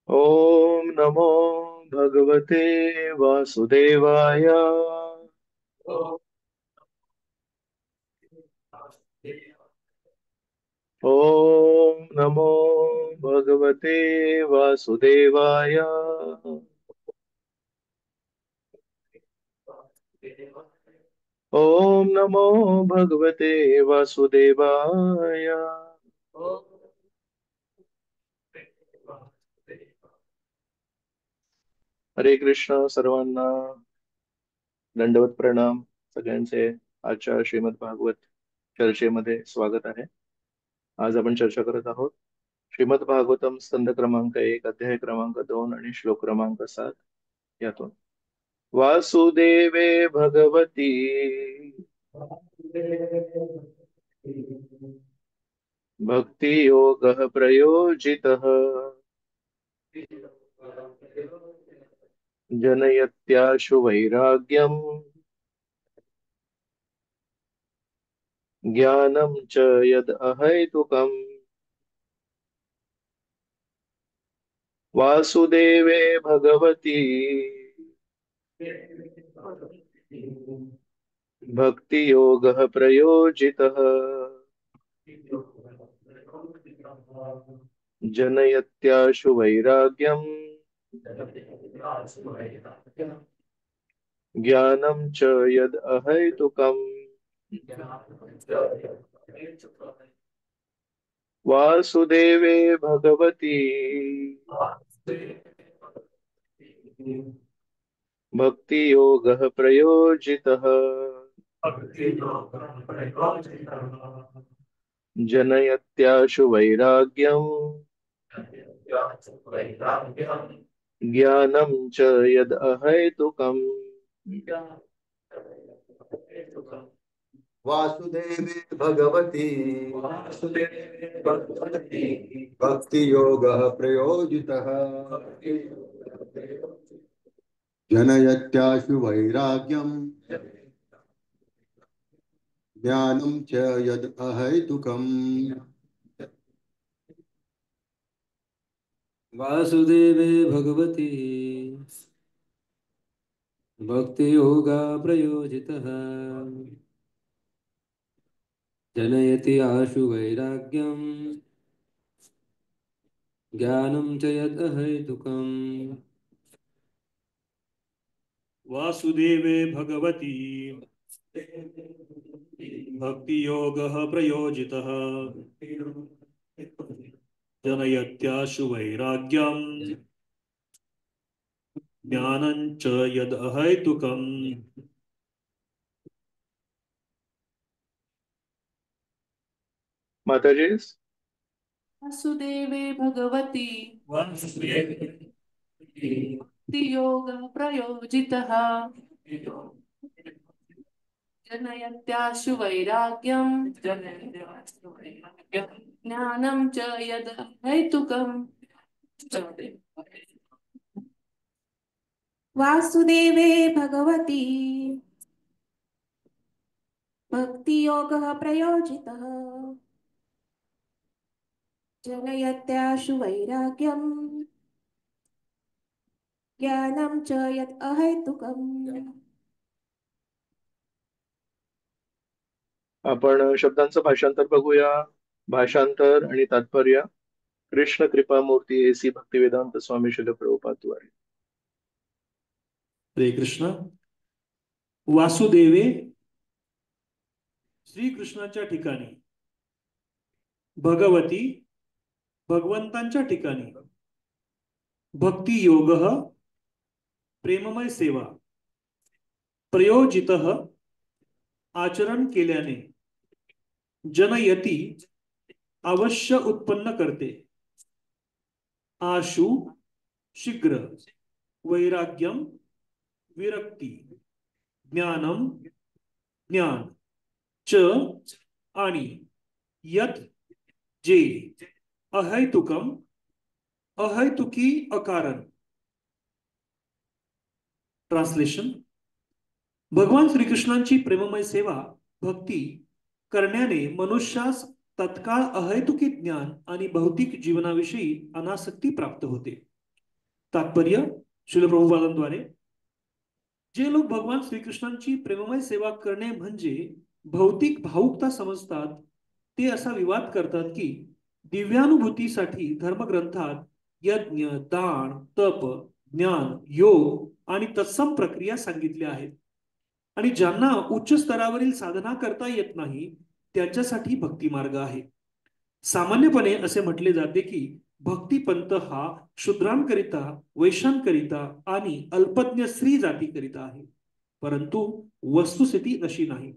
ओम नमो भगवते वासुदेवाय। ओम नमो भगवते वासुदेवाय। ओम नमो भगवते वासुदेवाय। हरे कृष्ण सर्वांना दंडवत प्रणाम सगळ्यांचे आजच्या श्रीमद भागवत चर्चेमध्ये स्वागत आहे। आज आपण चर्चा करत आहोत श्रीमद भागवतम स्कंद क्रमांक 1 अध्याय क्रमांक 2 आणि श्लोक क्रमांक 7 यातून। वासुदेवे भगवती भक्ति योगः प्रयोजितः जनयत्याशु वैराग्यम् ज्ञानं च यद् अहैतुकम्। वासुदेवे भगवती भक्ति योगः प्रयोजितः जनयत्याशु वैराग्यम् ज्ञानं च यद् अहैतुकम्। वासुदेवे भगवती भक्ति योगः प्रयोजितः जनयत्याशु वैराग्यम् ज्ञानं च यद् अहैतुकम्। वासुदेवे भगवती भक्ति योगः प्रयोजितः जनयत्याशु वैराग्यम् ज्ञानं च यद् अहैतुकम्। वासुदेवे भगवती भक्ति योगा प्रयोजितः जनयति आशु वैराग्यम ज्ञानं च यद् अहैतुकम्। वासुदेवे भगवती भक्ति योगः प्रयोजितः जनयत्याशु वैराग्यम् ज्ञानं च यद् अहैतुकम्। माताजी। वासुदेवे भगवती भक्ति योग प्रयोजितः जनयत्याशु वैराग्यम् ज्ञानं च यद् हेतुकम्। वासुदेवे भगवती भक्ति योगः प्रयोजितः जनयत्याशु वैराग्यम् ज्ञानं च यत् अहेतुकम्। आपण शब्दांचं भाषांतर बघूया। भाषांतर आणि तात्पर्य कृष्ण कृपा मूर्ती एसी भक्तिवेदांत स्वामी शिल प्रभुपाद द्वारे। हरे कृष्ण। वासुदेवे श्रीकृष्णाच्या ठिकाणी, भगवती भगवंतांच्या ठिकाणी, भक्ती योग प्रेममय सेवा प्रयोजित आचरण केल्याने जनयती अवश्य उत्पन्न करते आशु शीघ्र वैराग्यम विरक्ती ज्ञानम ज्ञान च आणि यत जे अहैतुकम अहैतुकी अकारण। ट्रान्सलेशन। भगवान श्रीकृष्णांची प्रेममय सेवा भक्ती करण्याने मनुष्यास तत्काळ अहैतुकी ज्ञान आणि भौतिक जीवनाविषयी अनासक्ती प्राप्त होते। तात्पर्य श्रील प्रभुपादांद्वारे, जे लोक भगवान श्रीकृष्णांची प्रेममय सेवा करणे म्हणजे भौतिक भावुकता समजतात, ते असा विवाद करतात की दिव्यानुभूतीसाठी धर्मग्रंथात यज्ञ, दान, तप, ज्ञान, योग आणि तत्सम प्रक्रिया सांगितल्या आहेत, आणि ज्यांना उच्च स्तरावरील साधना करता येत नाही त्यांच्यासाठी भक्ती मार्ग आहे. सामान्यपणे असे म्हटले जाते की भक्तिपंथ हा शूद्रांकरिता, वैश्यांकरिता आणि अल्पज्ञ स्त्री जातीकरिता आहे, परंतु वस्तुस्थिती अशी नाही.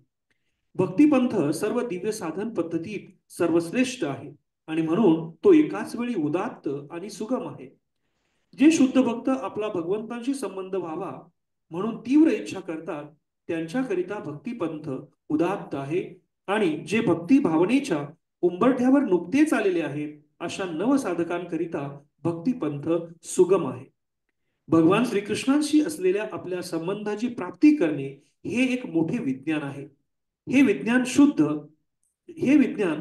भक्तिपंथ सर्व दिव्य साधन पद्धतीत सर्वश्रेष्ठ आहे, आणि म्हणून तो एकाच वेळी उदात्त आणि सुगम आहे. जे शुद्ध भक्त आपला भगवंतांशी संबंध व्हावा म्हणून तीव्र इच्छा करतात त्यांच्याकरिता भक्तिपंथ उदात्त आहे, आणि जे भक्ती भावनेच्या उंबरठ्यावर नुकतेच आलेले आहेत अशा नवसाधकांकरिता भक्तिपंथ सुगम आहे. भगवान श्रीकृष्णांशी असलेल्या आपल्या संबंधाची प्राप्ती करणे हे एक मोठे विज्ञान आहे. हे विज्ञान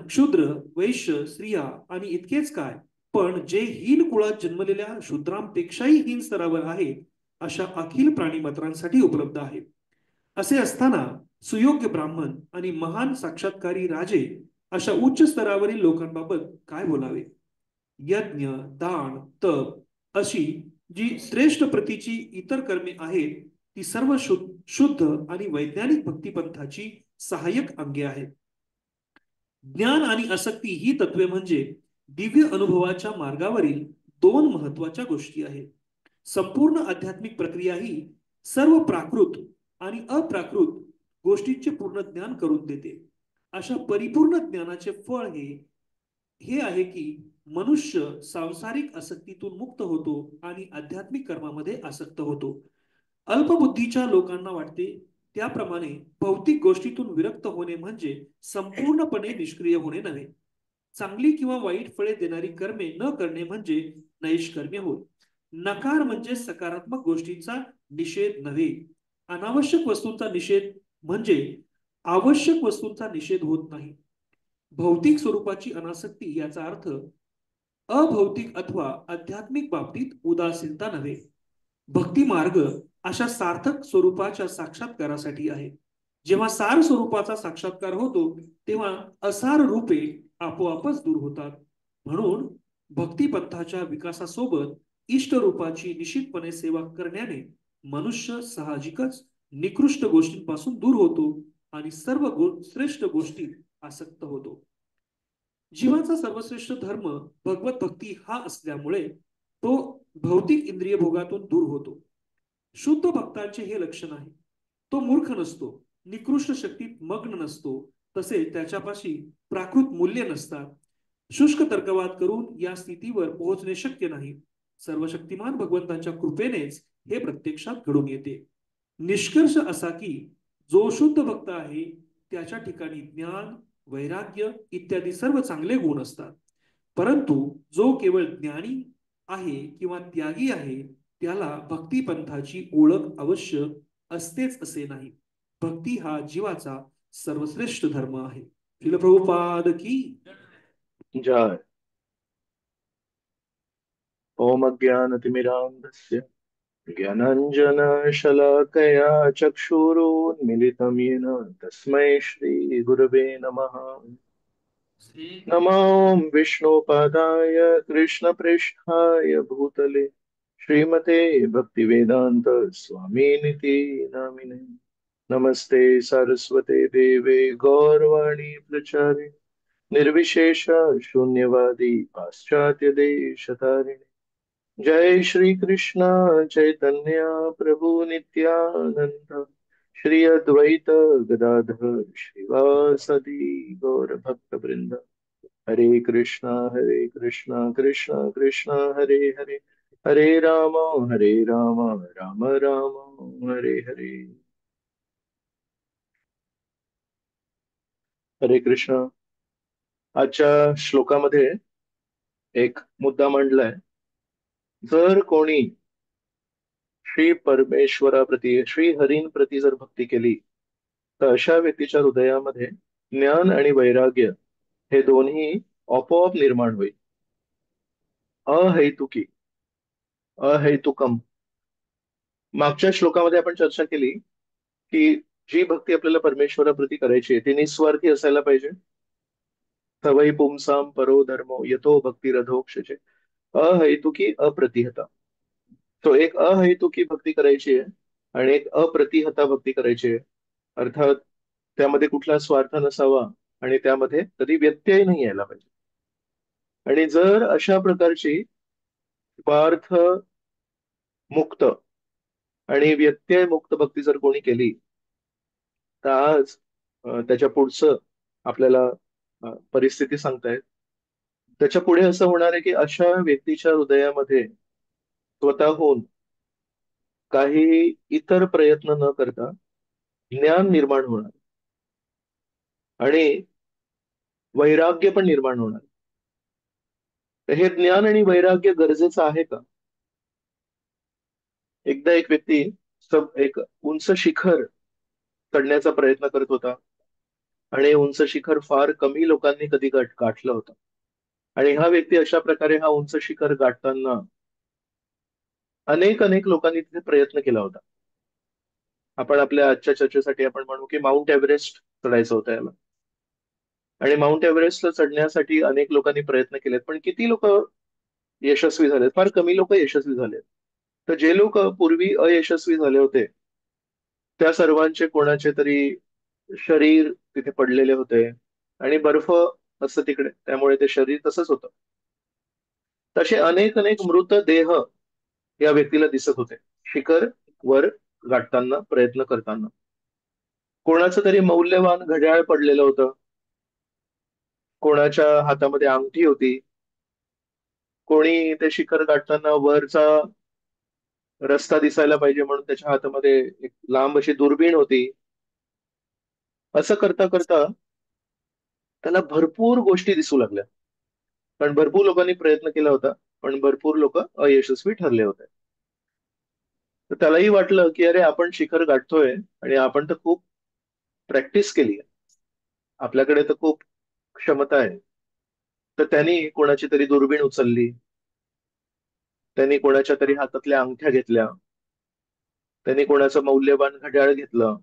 शूद्र, वैश्य, स्त्रिया आणि इतकेच काय, पण जे हीन कुळात जन्मलेल्या शूद्रांपेक्षाही हीन स्तरावर आहे अशा अखिल प्राणीमात्रांसाठी उपलब्ध आहे. असे असताना सुयोग्य ब्राह्मण आणि महान साक्षात्कारी राजे अशा उच्च स्तरावरील लोकांबाबत काय बोलावे. यज्ञ, दान, तप अशी जी श्रेष्ठ प्रतीची इतर कर्मे आहेत ती सर्व शुद्ध आणि वैज्ञानिक भक्तिपंथाची सहाय्यक अंगे आहेत. ज्ञान आणि आसक्ती ही तत्वे म्हणजे दिव्य अनुभवाच्या मार्गावरील दोन महत्वाच्या गोष्टी आहेत. संपूर्ण आध्यात्मिक प्रक्रिया ही सर्व प्राकृत आणि अप्राकृत गोष्टींचे पूर्ण ज्ञान करून देते. अशा परिपूर्ण ज्ञानाचे फळ हे हे आहे की मनुष्य सांसारिक आसक्तीतून मुक्त होतो आणि आध्यात्मिक कर्मामध्ये आसक्त होतो. अल्पबुद्धीच्या लोकांना वाटते त्याप्रमाणे भौतिक गोष्टीतून विरक्त होणे म्हणजे संपूर्णपणे निष्क्रिय होणे नव्हे. चांगली किंवा वाईट फळे देणारी कर्मे न करणे म्हणजे नैष्कर्म्य होय. नकार म्हणजे सकारात्मक गोष्टींचा निषेध नव्हे. अनावश्यक वस्तूंचा निषेध म्हणजे आवश्यक वस्तूंचा निषेध होत नाही. भौतिक स्वरूपाची अनासक्ती याचा अर्थ अभौतिक अथवा आध्यात्मिक बाबतीत उदासीनता नव्हे. भक्ती मार्ग अशा सार्थक स्वरूपाच्या साक्षात्कारासाठी आहे. जेव्हा सार स्वरूपाचा साक्षात्कार होतो तेव्हा असार रूपे आपोआपच दूर होतात. म्हणून भक्तिपंथाच्या विकासासोबत इष्ट रूपाची निश्चितपणे सेवा करण्याने मनुष्य साहजिकच निकृष्ट गोष्टींपासून दूर होतो आणि सर्व श्रेष्ठ गोष्टीत आसक्त होतो. जीवाचा सर्वश्रेष्ठ धर्म भगवत भक्ती हा असल्यामुळे तो भौतिक इंद्रिय भोगातून दूर होतो. शुद्ध भक्तांचे हे लक्षण आहे. तो मूर्ख नसतो, निकृष्ट शक्तीत मग्न नसतो, तसे त्याच्यापाशी प्राकृत मूल्य नसतात. शुष्क तर्कवाद करून या स्थितीवर पोहोचणे शक्य नाही. सर्वशक्तिमान भगवंतांच्या कृपेनेच हे प्रत्यक्षात घडून येते. निष्कर्ष असा की जो शुद्ध भक्त आहे त्याच्या ठिकाणी ज्ञान, वैराग्य इत्यादी सर्व चांगले गुण असतात, परंतु जो केवळ ज्ञानी आहे किंवा त्यागी आहे त्याला भक्तिपंथाची ओळख अवश्य असतेच असे नाही. भक्ती हा जीवाचा सर्वश्रेष्ठ धर्म आहे. श्रील प्रभुपाद की जय. ओम अज्ञानतिमिरान्धस्य ज्ञानाञ्जनशलाकया चक्षुरुन्मिलितं येन तस्मै श्रीगुरवे नमः. नमो विष्णुपादाय कृष्णप्रेष्ठाय भूतले श्रीमते भक्तिवेदान्त स्वामिनिति नामिने. नमस्ते सारस्वते देवे गौरवाणी प्रचारे निर्विशेष शून्यवादी पाश्चात्य देशतारिणे. जय श्री कृष्ण चैतन्य प्रभु नित्यानंद श्री अद्वैत गदाधर श्रीवासदि गौर भक्त वृंद. हरे कृष्णा कृष्ण कृष्ण हरे हरे, हरे राम राम राम हरे हरे. हरे कृष्ण. आजच्या श्लोकामध्ये एक मुद्दा मांडलाय. जर कोणी श्री परमेश्वराप्रती, श्री हरींप्रती जर भक्ती केली तर अशा व्यक्तीच्या हृदयामध्ये ज्ञान आणि वैराग्य हे दोन्ही आपोआप निर्माण होईल. अहेतुकी अहेतुकम. मागच्या श्लोकामध्ये आपण चर्चा केली की जी भक्ती आपल्याला परमेश्वराप्रती करायची आहे ती निस्वार्थी असायला पाहिजे. सवयी पुंसाम परो धर्मो यथो भक्तिरधोक्षजे. अहेतुकी अप्रतिहता. तो एक अहेतुकी भक्ती करायची आहे आणि एक अप्रतिहता भक्ती करायची आहे. अर्थात त्यामध्ये कुठला स्वार्थ नसावा आणि त्यामध्ये कधी व्यत्यय नाही यायला पाहिजे. आणि जर अशा प्रकारची स्वार्थ मुक्त आणि व्यत्यय मुक्त भक्ती जर कोणी केली तर आज त्याच्या पुढचं आपल्याला परिस्थिती सांगतायत. त्याच्या पुढे असं होणार आहे की अशा व्यक्तीच्या हृदयामध्ये स्वतःहून काही इतर प्रयत्न न करता ज्ञान निर्माण होणार आणि वैराग्य पण निर्माण होणार. तर हे ज्ञान आणि वैराग्य गरजेचं आहे का? एकदा एक व्यक्ती एक उंच शिखर चढण्याचा प्रयत्न करत होता आणि उंच शिखर फार कमी लोकांनी कधी गाठलं होतं. आणि हा व्यक्ती अशा प्रकारे हा उंच शिखर गाठताना अनेक अनेक लोकांनी तिथे प्रयत्न केला होता. आपण आपल्या आजच्या चर्चेसाठी आपण म्हणू की माउंट एव्हरेस्ट चढायचं होतं याला. आणि माउंट एव्हरेस्टला चढण्यासाठी अनेक लोकांनी प्रयत्न केलेत पण किती लोक यशस्वी झालेत? फार कमी लोक यशस्वी झालेत. तर जे लोक पूर्वी अयशस्वी झाले होते त्या सर्वांचे कोणाचे तरी शरीर तिथे पडलेले होते आणि बर्फ असतं तिकडे त्यामुळे ते शरीर तसंच होतं. तसे अनेक अनेक मृतदेह या व्यक्तीला दिसत होते शिखर वर गाठताना प्रयत्न करताना. कोणाचं तरी मौल्यवान घड्याळ पडलेलं होतं, कोणाच्या हातामध्ये अंगठी होती, कोणी ते शिखर गाठताना वरचा रस्ता दिसायला पाहिजे म्हणून त्याच्या हातामध्ये एक लांब अशी दुर्बीण होती. असं करता करता त्याला भरपूर गोष्टी दिसू लागल्या कारण भरपूर लोकांनी प्रयत्न केला होता पण भरपूर लोक अयशस्वी ठरले होते. तर त्यालाही वाटलं की अरे आपण शिखर गाठतोय आणि आपण तर खूप प्रॅक्टिस केली आहे, आपल्याकडे तर खूप क्षमता आहे. तर त्यांनी कोणाची तरी दुर्बीण उचलली, त्यांनी कोणाच्या तरी हातातल्या अंगठ्या घेतल्या, त्यांनी कोणाचं मौल्यवान घड्याळ घेतलं.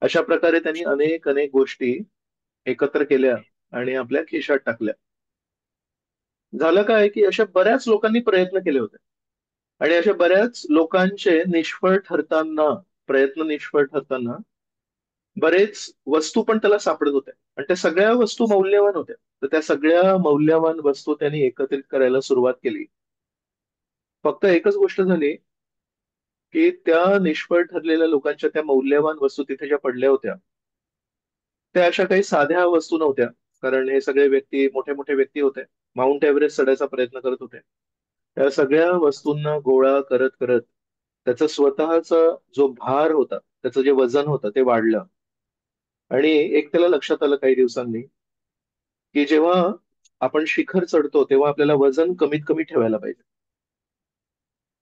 अशा प्रकारे त्यांनी अनेक अनेक गोष्टी एकत्र केल्या आणि आपल्या खिशात टाकल्या. झालं काय की अशा बऱ्याच लोकांनी प्रयत्न केले होते आणि अशा बऱ्याच लोकांचे निष्फळ ठरताना प्रयत्न निष्फळ ठरताना बरेच वस्तू पण त्याला सापडत होत्या आणि त्या सगळ्या वस्तू मौल्यवान होत्या. तर त्या सगळ्या मौल्यवान वस्तू त्यांनी एकत्रित करायला सुरुवात केली. फक्त एकच गोष्ट झाली की त्या निष्फळ ठरलेल्या लोकांच्या त्या मौल्यवान वस्तू तिथे ज्या पडल्या होत्या त्या अशा काही साध्या वस्तू नव्हत्या. कारण हे सगळे व्यक्ती मोठे मोठे व्यक्ती होते, माउंट एव्हरेस्ट चढायचा प्रयत्न करत होते. त्या सगळ्या वस्तूंना गोळा करत करत त्याचा स्वतःचा जो भार होता त्याचं जे वजन होतं ते वाढलं. आणि एक त्याला लक्षात आलं काही दिवसांनी की जेव्हा आपण शिखर चढतो तेव्हा आपल्याला वजन कमीत कमी ठेवायला पाहिजे.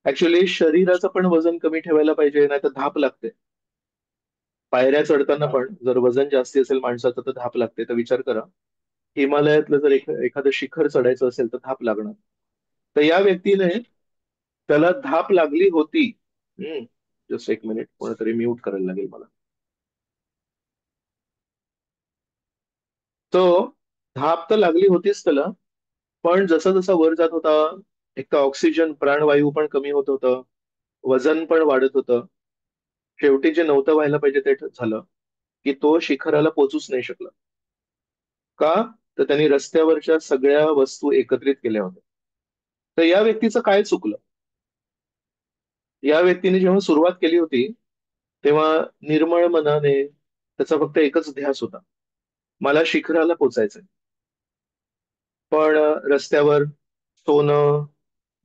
ऍक्च्युली शरीराचं पण वजन कमी ठेवायला पाहिजे नाही तर धाप लागते. पायऱ्या चढताना पण जर वजन जास्ती असेल माणसाचं तर धाप लागते. तर विचार करा हिमालयातलं जर एखादं शिखर चढायचं असेल तर धाप लागणार. तर या व्यक्तीने त्याला धाप लागली होती. जस्ट एक मिनिट, कोणतरी म्यूट करायला लागेल मला. तो धाप तर लागली होतीच त्याला, पण जसं जसं वर जात होता एक तर ऑक्सिजन प्राणवायू पण कमी होत होतं, वजन पण वाढत होतं. शेवटी जे नव्हतं व्हायला पाहिजे ते झालं की तो शिखराला पोचूच नाही शकला. का? तर त्यांनी रस्त्यावरच्या सगळ्या वस्तू एकत्रित केल्या होत्या. तर या व्यक्तीचं काय चुकलं? या व्यक्तीने जेव्हा सुरुवात केली होती तेव्हा निर्मळ मनाने त्याचा फक्त एकच ध्यास होता, मला शिखराला पोचायचंय. पण रस्त्यावर सोनं,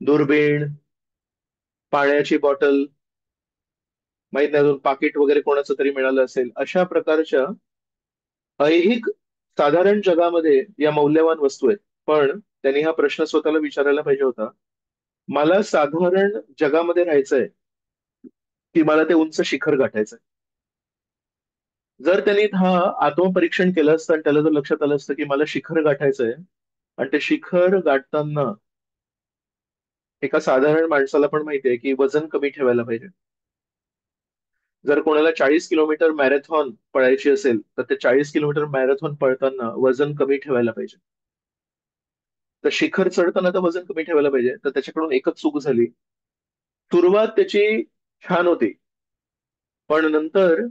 दुर्बीण, पाण्याची बॉटल, माहित नाही अजून पाकिट वगैरे कोणाचं तरी मिळालं असेल, अशा प्रकारच्या ऐहिक साधारण जगामध्ये या मौल्यवान वस्तू आहेत. पण त्यांनी हा प्रश्न स्वतःला विचारायला पाहिजे होता, मला साधारण जगामध्ये राहायचंय की मला ते उंच शिखर गाठायचंय? जर त्यांनी हा आत्मपरीक्षण केलं असतं आणि त्याला जर लक्षात आलं असतं की मला शिखर गाठायचंय आणि ते शिखर गाठताना एका साधारण माणसाला पण माहितीये की वजन कमी ठेवायला पाहिजे. जर कोणाला 40 किलोमीटर मॅरेथॉन पळायची असेल तर ते 40 किलोमीटर मॅरेथॉन पळताना वजन कमी ठेवायला पाहिजे. तर शिखर चढताना तर वजन कमी ठेवायला पाहिजे. तर त्याच्याकडून एकच चूक झाली. सुरुवात त्याची छान होती, पण नंतर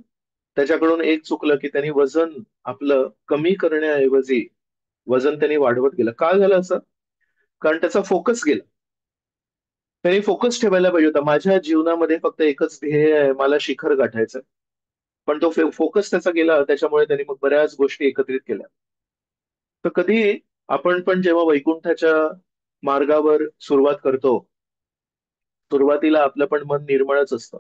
त्याच्याकडून एक चुकलं की त्यांनी वजन आपलं कमी करण्याऐवजी वजन त्यांनी वाढवत गेलं. का झालं असं? कारण त्याचा फोकस गेला. त्यांनी फोकस ठेवायला पाहिजे होता, माझ्या जीवनामध्ये फक्त एकच ध्येय आहे, मला शिखर गाठायचं. पण तो फोकस त्याचा गेला, त्याच्यामुळे त्यांनी मग बऱ्याच गोष्टी एकत्रित केल्या. तर कधी आपण पण जेव्हा वैकुंठाच्या मार्गावर सुरुवात करतो, सुरुवातीला आपलं पण मन निर्मळच असतं.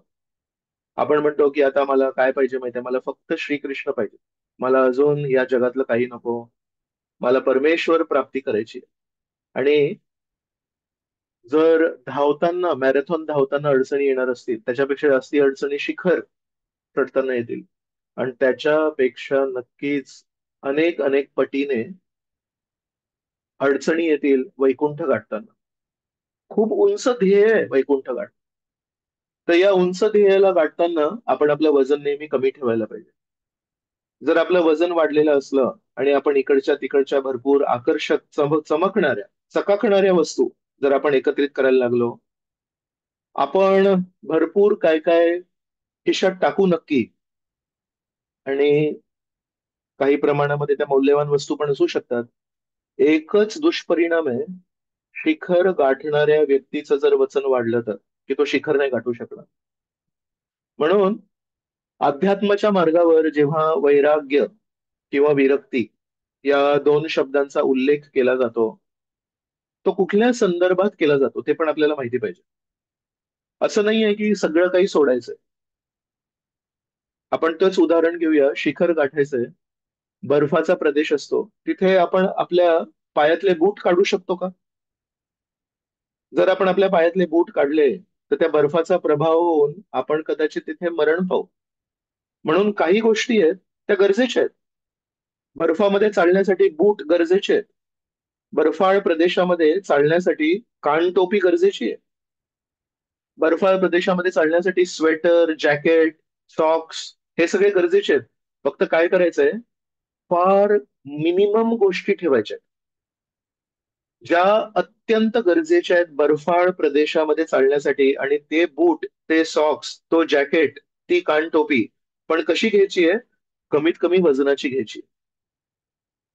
आपण म्हणतो की आता मला काय पाहिजे माहितीये, मला फक्त श्रीकृष्ण पाहिजे, मला अजून या जगातलं काही नको, मला परमेश्वर प्राप्ती करायची. आणि जर धावताना, मॅरेथॉन धावताना अडचणी येणार असतील, त्याच्यापेक्षा जास्ती अडचणी शिखर चढताना येतील. आणि त्याच्यापेक्षा नक्कीच अनेक अनेक पटीने अडचणी येतील वैकुंठ गाठताना. खूप उंच ध्येय आहे वैकुंठ गाठ. तर या उंच ध्येयाला गाठताना आपण आपलं वजन नेहमी कमी ठेवायला पाहिजे. जर आपलं वजन वाढलेलं असलं आणि आपण इकडच्या तिकडच्या भरपूर आकर्षक चमकणाऱ्या चकाकणाऱ्या वस्तू जर आपण एकत्रित करायला लागलो, आपण भरपूर काय काय खिशात टाकू नक्की, आणि काही प्रमाणामध्ये त्या मौल्यवान वस्तू पण असू शकतात. एकच दुष्परिणाम आहे, शिखर गाठणाऱ्या व्यक्तीचं जर वचन वाढलं तर की तो शिखर नाही गाठू शकणार. म्हणून अध्यात्माच्या मार्गावर जेव्हा वैराग्य किंवा विरक्ती या दोन शब्दांचा उल्लेख केला जातो, तो कुठल्या संदर्भात केला जातो ते पण आपल्याला माहिती पाहिजे. असं नाही आहे की सगळं काही सोडायचंय. आपण तेच उदाहरण घेऊया, शिखर गाठायचंय, बर्फाचा प्रदेश असतो, तिथे आपण आपल्या पायातले बूट काढू शकतो का? जर आपण आपल्या पायातले बूट काढले तर त्या बर्फाचा प्रभाव होऊन आपण कदाचित तिथे मरण पाहू. म्हणून काही गोष्टी आहेत त्या गरजेच्या आहेत. बर्फामध्ये चालण्यासाठी बूट गरजेचे आहेत. बर्फाळ प्रदेशामध्ये चालण्यासाठी कानटोपी गरजेची आहे. बर्फाळ प्रदेशामध्ये चालण्यासाठी स्वेटर, जॅकेट, सॉक्स हे सगळे गरजेचे आहेत. फक्त काय करायचंय, फार मिनिमम गोष्टी ठेवायच्या आहेत. ज्या अत्यंत गरजेच्या आहेत बर्फाळ प्रदेशामध्ये चालण्यासाठी, आणि ते बूट, ते सॉक्स, तो जॅकेट, ती कानटोपी पण कशी घ्यायची आहे? कमीत कमी वजनाची घ्यायची.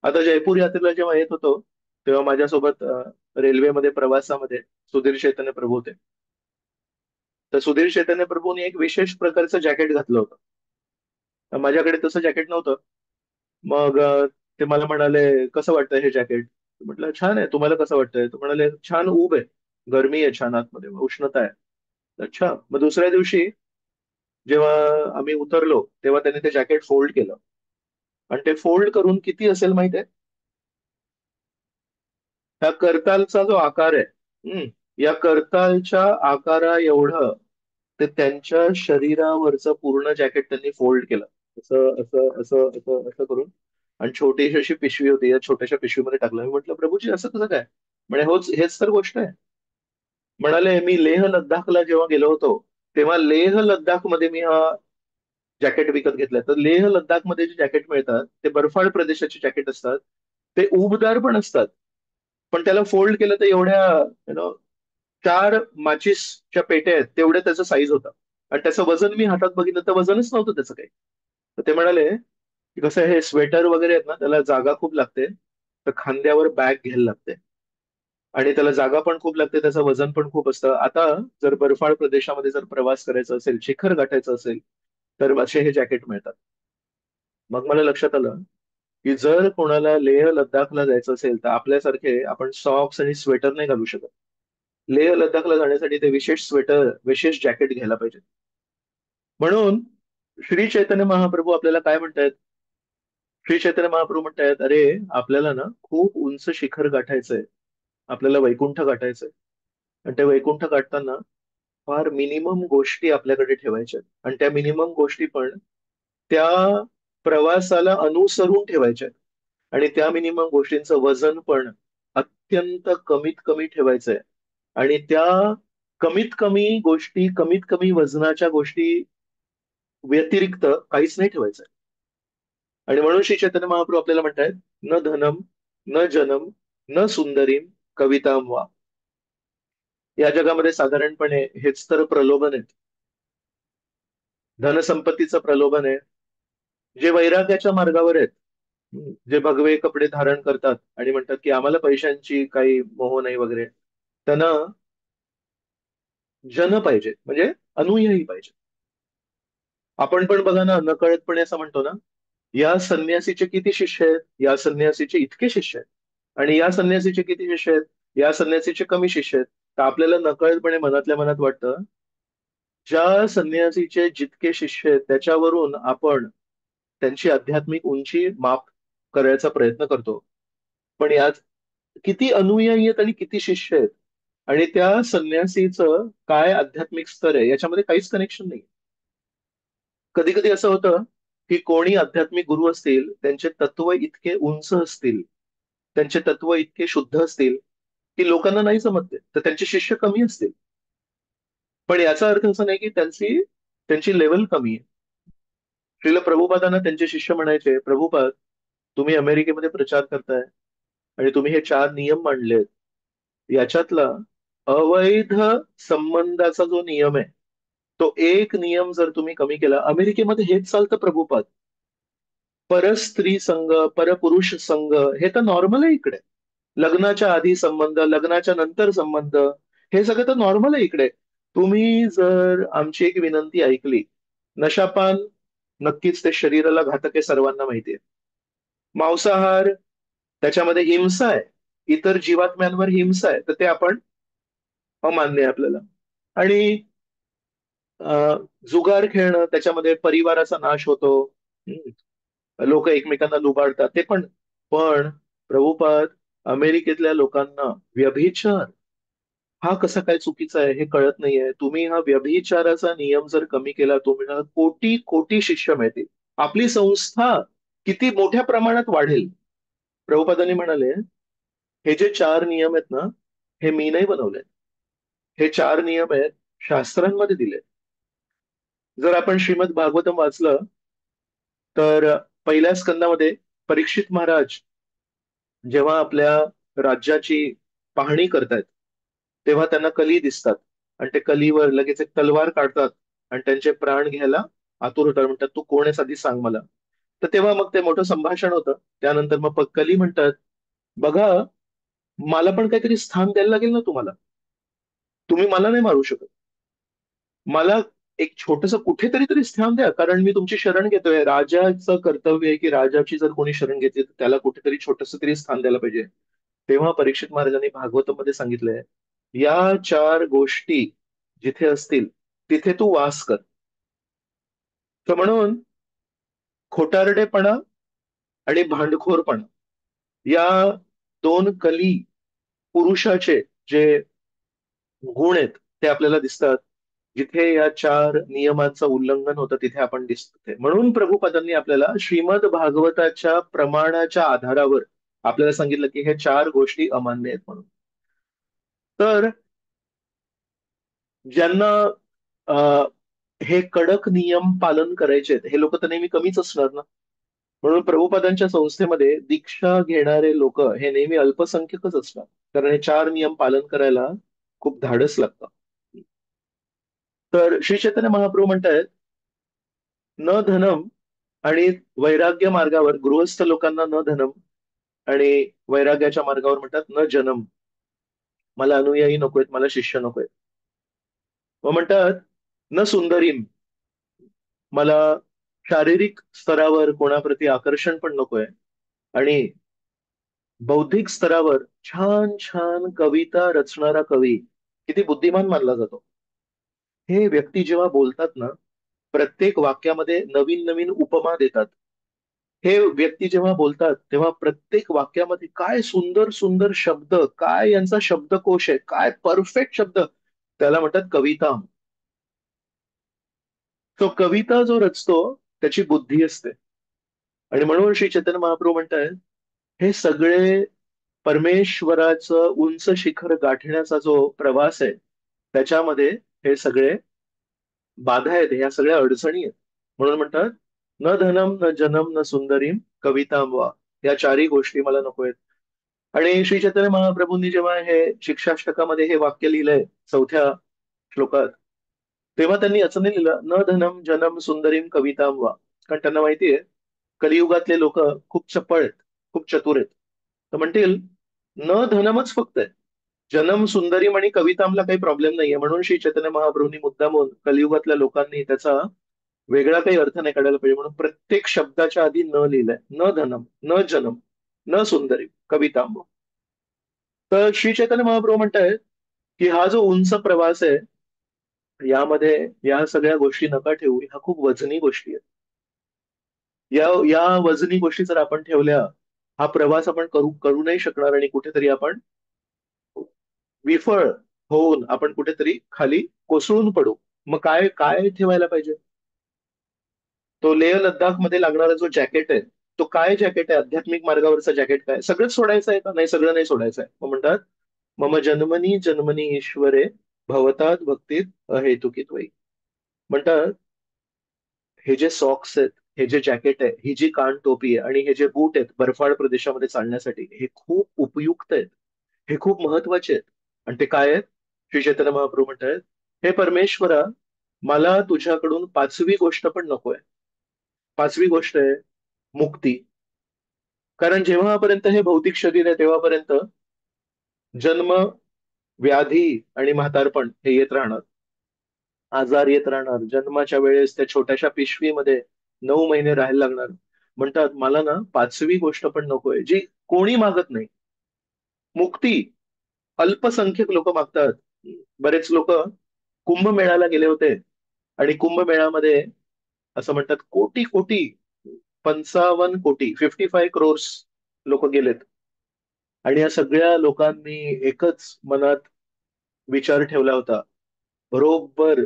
आता जयपूर यात्रेला जेव्हा येत होतो तेव्हा माझ्यासोबत रेल्वेमध्ये प्रवासामध्ये सुधीर चैतन्य प्रभू होते. तर सुधीर चैतन्य प्रभूंनी एक विशेष प्रकारचं जॅकेट घातलं होतं. तर माझ्याकडे तसं जॅकेट नव्हतं. मग ते मला म्हणाले, कसं वाटतंय हे जॅकेट? म्हटलं छान आहे, तुम्हाला कसं वाटतंय? तर म्हणाले, छान ऊब आहे, गरमी आहे छान आतमध्ये, उष्णता आहे. अच्छा. मग दुसऱ्या दिवशी जेव्हा आम्ही उतरलो तेव्हा त्यांनी ते जॅकेट फोल्ड केलं, आणि ते फोल्ड करून किती असेल माहित आहे? त्या करतालचा जो आकार आहे, या करतालच्या आकारा एवढं ते त्यांच्या शरीरावरचं पूर्ण जॅकेट त्यांनी फोल्ड केलं, असं असं असं असं असं करून. आणि छोटीशी अशी पिशवी होती, या छोट्याशा पिशवीमध्ये टाकलं. मी म्हटलं, प्रभूजी असं कसं काय? म्हणे, होच, हेच तर गोष्ट आहे. म्हणाले, मी लेह लद्दाखला जेव्हा गेलो होतो तेव्हा लेह लद्दाख मध्ये मी हा जॅकेट विकत घेतलाय. तर लेह लद्दाख मध्ये जे जॅकेट मिळतात ते बर्फाळ प्रदेशाचे जॅकेट असतात. ते उबदार पण असतात, पण त्याला फोल्ड केलं तर एवढ्या 4 माचीसच्या पेट्या आहेत तेवढे त्याचं साईज होतं. आणि त्याचं वजन मी हातात बघितलं तर वजनच नव्हतं त्याचं काही. तर ते म्हणाले की कसं आहे, हे स्वेटर वगैरे आहेत ना, त्याला जागा खूप लागते, तर खांद्यावर बॅग घ्यायला लागते, आणि त्याला जागा पण खूप लागते, त्याचं वजन पण खूप असतं. आता जर बर्फाळ प्रदेशामध्ये जर प्रवास करायचा असेल, शिखर गाठायचं असेल, तर असे हे जॅकेट मिळतात. मग मला लक्षात आलं की जर कोणाला लेह लद्दाखला जायचं असेल तर आपल्यासारखे आपण सॉक्स आणि स्वेटर नाही घालू शकत. लेह लद्दाखला जाण्यासाठी ते विशेष स्वेटर, विशेष जॅकेट घ्यायला पाहिजे. म्हणून श्री चैतन्य महाप्रभू आपल्याला काय म्हणतायत? श्री चैतन्य महाप्रभू म्हणतायत, अरे आपल्याला ना खूप उंच शिखर गाठायचंय, आपल्याला वैकुंठ गाठायचंय. आणि ते वैकुंठ गाठताना फार मिनिमम गोष्टी आपल्याकडे ठेवायच्या आहेत. आणि त्या मिनिमम गोष्टी पण त्या प्रवासाला अनुसरून ठेवायच्या आहेत. आणि त्या मिनिमम गोष्टींचं वजन पण अत्यंत कमीत कमी ठेवायचंय. आणि त्या कमीत कमी गोष्टी, कमीत कमी वजनाच्या गोष्टी व्यतिरिक्त काहीच नाही ठेवायचं. आणि म्हणून श्री चैतन्य महाप्रभू आपल्याला म्हणतायत, न धनम, न जनम, न सुंदरीम, कविताम वा. या जगामध्ये साधारणपणे हेच तर प्रलोभन आहेत. धनसंपत्तीचं प्रलोभन आहे. जे वैराग्याच्या मार्गावर आहेत, जे भगवे कपडे धारण करतात आणि म्हणतात की आम्हाला पैशांची काही मोह नाही वगैरे, त्यांना जन पाहिजे, म्हणजे अनुयायी पाहिजे. आपण पण बघा ना, नकळतपणे असं म्हणतो ना, या संन्यासीचे किती शिष्य आहेत, या संन्यासीचे इतके शिष्य आहेत, आणि या संन्यासीचे किती शिष्य आहेत, या संन्यासीचे कमी शिष्य आहेत. तर आपल्याला नकळतपणे मनातल्या मनात वाटतं, ज्या संन्यासीचे जितके शिष्य आहेत त्याच्यावरून आपण त्यांची आध्यात्मिक उंची माप करायचा प्रयत्न करतो. पण यात किती अनुयायी आहेत आणि किती शिष्य आहेत आणि त्या संन्यासीचं काय आध्यात्मिक स्तर आहे याच्यामध्ये काहीच कनेक्शन नाही. कधी कधी असं होतं की कोणी आध्यात्मिक गुरु असतील, त्यांचे तत्व इतके उंच असतील, त्यांचे तत्व इतके शुद्ध असतील की लोकांना नाही जमत ते, तर त्यांचे शिष्य कमी असतील. पण याचा अर्थ असा नाही की त्यांची लेवल कमी आहे. श्रील प्रभुपादांना त्यांचे शिष्य म्हणायचे, प्रभुपाद, तुम्ही अमेरिकेमध्ये प्रचार करताय आणि तुम्ही हे 4 नियम मांडलेत, याच्यातला अवैध संबंधाचा जो नियम आहे, तो एक नियम जर तुम्ही कमी केला, अमेरिकेमध्ये हेच चालतं प्रभुपाद, परस्त्री संघ, परपुरुष संघ, हे तर नॉर्मल आहे इकडे. लग्नाच्या आधी संबंध, लग्नाच्या नंतर संबंध, हे सगळं तर नॉर्मल आहे इकडे. तुम्ही जर आमची एक विनंती ऐकली, नशापान नक्कीच ते शरीराला घातक आहे, सर्वांना माहितीये. मांसाहार, त्याच्यामध्ये हिंसा आहे, इतर जीवात्म्यांवर हिंसा आहे, तर ते आपण अमान्य आहे आपल्याला. आणि जुगार खेळणं, त्याच्यामध्ये परिवाराचा नाश होतो, लोक एकमेकांना लुबाडतात, ते पण. पण प्रभुपाद, अमेरिकेतल्या लोकांना व्यभिचार हा कसा काय चुकीचा आहे हे कळत नाहीये. तुम्ही हा व्यभिचाराचा नियम जर कमी केला, तुम्हाला कोटी कोटी शिष्य मिळतील, आपली संस्था किती मोठ्या प्रमाणात वाढेल. प्रभुपादांनी म्हणाले, हे जे 4 नियम आहेत ना, हे मी नाही बनवले, हे 4 नियम आहेत शास्त्रांमध्ये दिले. जर आपण श्रीमद भागवतम वाचलं तर पहिल्या स्कंदामध्ये परीक्षित महाराज जेव्हा आपल्या राज्याची पाहणी करतायत, तेव्हा त्यांना कली दिसतात आणि ते कलीवर लगेच एक तलवार काढतात आणि त्यांचे प्राण घ्यायला आतुर होतात. म्हणतात, तू कोण आहेस आधी सांग मला. तर तेव्हा मग ते मोठं संभाषण होतं. त्यानंतर मग कली म्हणतात, बघा, मला पण काहीतरी स्थान द्यायला लागेल ना तुम्हाला, तुम्ही मला नाही मारू शकत, मला एक छोटस कुठेतरी तरी स्थान द्या, कारण मी तुमची शरण घेतोय. राजाचं कर्तव्य आहे की राजाची जर कोणी शरण घेतली तर त्याला कुठेतरी छोटस तरी स्थान द्यायला पाहिजे. तेव्हा परीक्षित महाराजांनी भागवतमध्ये सांगितलंय, या 4 गोष्टी जिथे असतील तिथे तू वास कर. तर म्हणून खोटारडेपणा आणि भांडखोरपणा, या 2 कली पुरुषाचे जे गुण आहेत ते आपल्याला दिसतात. जिथे या 4 नियमांचं उल्लंघन होतं तिथे आपण दिसतो. म्हणून प्रभुपादांनी आपल्याला श्रीमद भागवताच्या प्रमाणाच्या आधारावर आपल्याला सांगितलं की हे 4 गोष्टी अमान्य आहेत म्हणून. तर ज्यांना अ, हे कडक नियम पालन करायचे आहेत, हे लोक तर नेहमी कमीच असणार ना. म्हणून प्रभुपादांच्या संस्थेमध्ये दीक्षा घेणारे लोक हे नेहमी अल्पसंख्यकच असतात, कारण हे 4 नियम पालन करायला खूप धाडस लागतं. तर श्री चैतन्य महाप्रभू म्हणतायत, न धनम, आणि वैराग्य मार्गावर गृहस्थ लोकांना न धनम, आणि वैराग्याच्या मार्गावर म्हणतात न जनम, मला अनुयायी नकोयत, मला शिष्य नकोयत. मग म्हणतात न सुंदरीम, मला शारीरिक स्तरावर कोणाप्रती आकर्षण पण नकोय, आणि बौद्धिक स्तरावर छान छान कविता रचणारा कवी किती बुद्धिमान मानला जातो. हे व्यक्ती जेव्हा बोलतात ना, प्रत्येक वाक्यामध्ये नवीन नवीन उपमा देतात. हे व्यक्ती जेव्हा बोलतात तेव्हा प्रत्येक वाक्यामध्ये काय सुंदर सुंदर शब्द, काय यांचा शब्दकोश आहे, काय परफेक्ट शब्द, त्याला म्हणतात कविता. तो कविता जो रचतो त्याची बुद्धी असते. आणि म्हणून श्री चैतन्य महाप्रभू म्हणतात, हे सगळे परमेश्वराचं उंच शिखर गाठण्याचा जो प्रवास आहे त्याच्यामध्ये हे सगळे बाधा आहेत, ह्या सगळ्या अडचणी आहेत. म्हणून म्हणतात न धनम न जनम न सुंदरीम कविताम वा, या चारही गोष्टी मला नको आहेत. आणि श्री चैतन्य महाप्रभूंनी जेव्हा हे शिक्षाष्टकामध्ये हे वाक्य लिहिलंय 4थ्या श्लोकात, तेव्हा त्यांनी असं नाही लिहिलं न धनम जनम सुंदरीम कविताम वा, कारण त्यांना माहितीये कलियुगातले लोक खूप चपळ आहेत, खूप चतुर आहेत. तर म्हणतील न धनमच फक्त आहे, जनम सुंदरीम आणि कवितामला काही प्रॉब्लेम नाहीये. म्हणून श्री चैतन्य महाप्रभूंनी मुद्दामून कलियुगातल्या लोकांनी त्याचा वेगळा काही अर्थ नाही काढायला पाहिजे म्हणून प्रत्येक शब्दाच्या आधी न लिहिलंय, न धनम न जनम न सुंदरीम कविताम. तर श्री चैतन्य महाप्रभू म्हणतायत की हा जो उंच प्रवास आहे यामध्ये या सगळ्या गोष्टी नका ठेवू, ह्या खूप वजनी गोष्टी आहेत. या या वजनी गोष्टी जर आपण ठेवल्या, हा प्रवास आपण करू करू नाही शकणार आणि कुठेतरी आपण विफळ होऊन आपण कुठेतरी खाली कोसळून पडू. मग काय काय ठेवायला पाहिजे? तो लेह लद्दाख मध्ये लागणारा जो जॅकेट आहे, तो काय जॅकेट आहे? आध्यात्मिक मार्गावरचा जॅकेट काय? सगळंच सोडायचं आहे का? नाही, सगळं नाही सोडायचं आहे. मग म्हणतात मम जन्मनी जन्मनी ईश्वरे भवतात भक्तीत अहेतुकी त्वयी. म्हणतात हे जे सॉक्स आहेत, हे जे जॅकेट आहे, ही जी कान टोपी आहे आणि हे जे बूट आहेत बर्फाळ प्रदेशामध्ये चालण्यासाठी, हे खूप उपयुक्त आहेत, हे खूप महत्वाचे आहेत. आणि ते काय आहेत? श्री चैतन्य महाप्रभू म्हणतात हे परमेश्वरा, मला तुझ्याकडून पाचवी गोष्ट पण नकोय. पाचवी गोष्ट आहे मुक्ती. कारण जेव्हापर्यंत हे भौतिक शरीर आहे तेव्हापर्यंत जन्म, व्याधी आणि म्हातारपण हे येत राहणार, आजार येत राहणार. जन्माच्या वेळेस त्या छोट्याशा पिशवीमध्ये 9 महिने राहायला लागणार. म्हणतात मला ना पाचवी गोष्ट पण नकोय, जी कोणी मागत नाही, मुक्ती. अल्पसंख्यक लोक मागतात. बरेच लोक कुंभमेळ्याला गेले होते आणि कुंभमेळ्यामध्ये असं म्हणतात कोटी कोटी, 55 कोटी, 55 crores लोक गेलेत. आणि या सगळ्या लोकांनी एकच मनात विचार ठेवला होता, बरोबर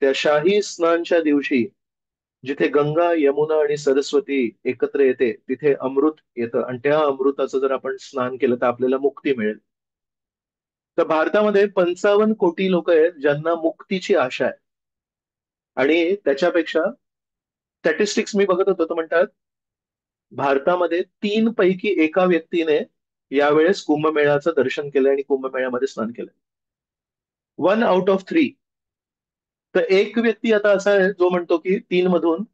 त्या शाही स्नानच्या दिवशी जिथे गंगा यमुना आणि सरस्वती एकत्र येते तिथे अमृत येतं आणि त्या अमृताचं जर आपण स्नान केलं तर आपल्याला मुक्ती मिळेल. तर भारतामध्ये 55 कोटी लोक आहेत ज्यांना मुक्तीची आशा आहे. आणि त्याच्यापेक्षा स्टॅटिस्टिक्स मी बघत होतो तर म्हणतात भारतामध्ये 3 पैकी एका व्यक्तीने यावेळेस कुंभमेळ्याचं दर्शन केलंय आणि कुंभमेळ्यामध्ये स्नान केलंय. 1 out of 3. तर एक व्यक्ती आता असा आहे जो म्हणतो की 3 मधून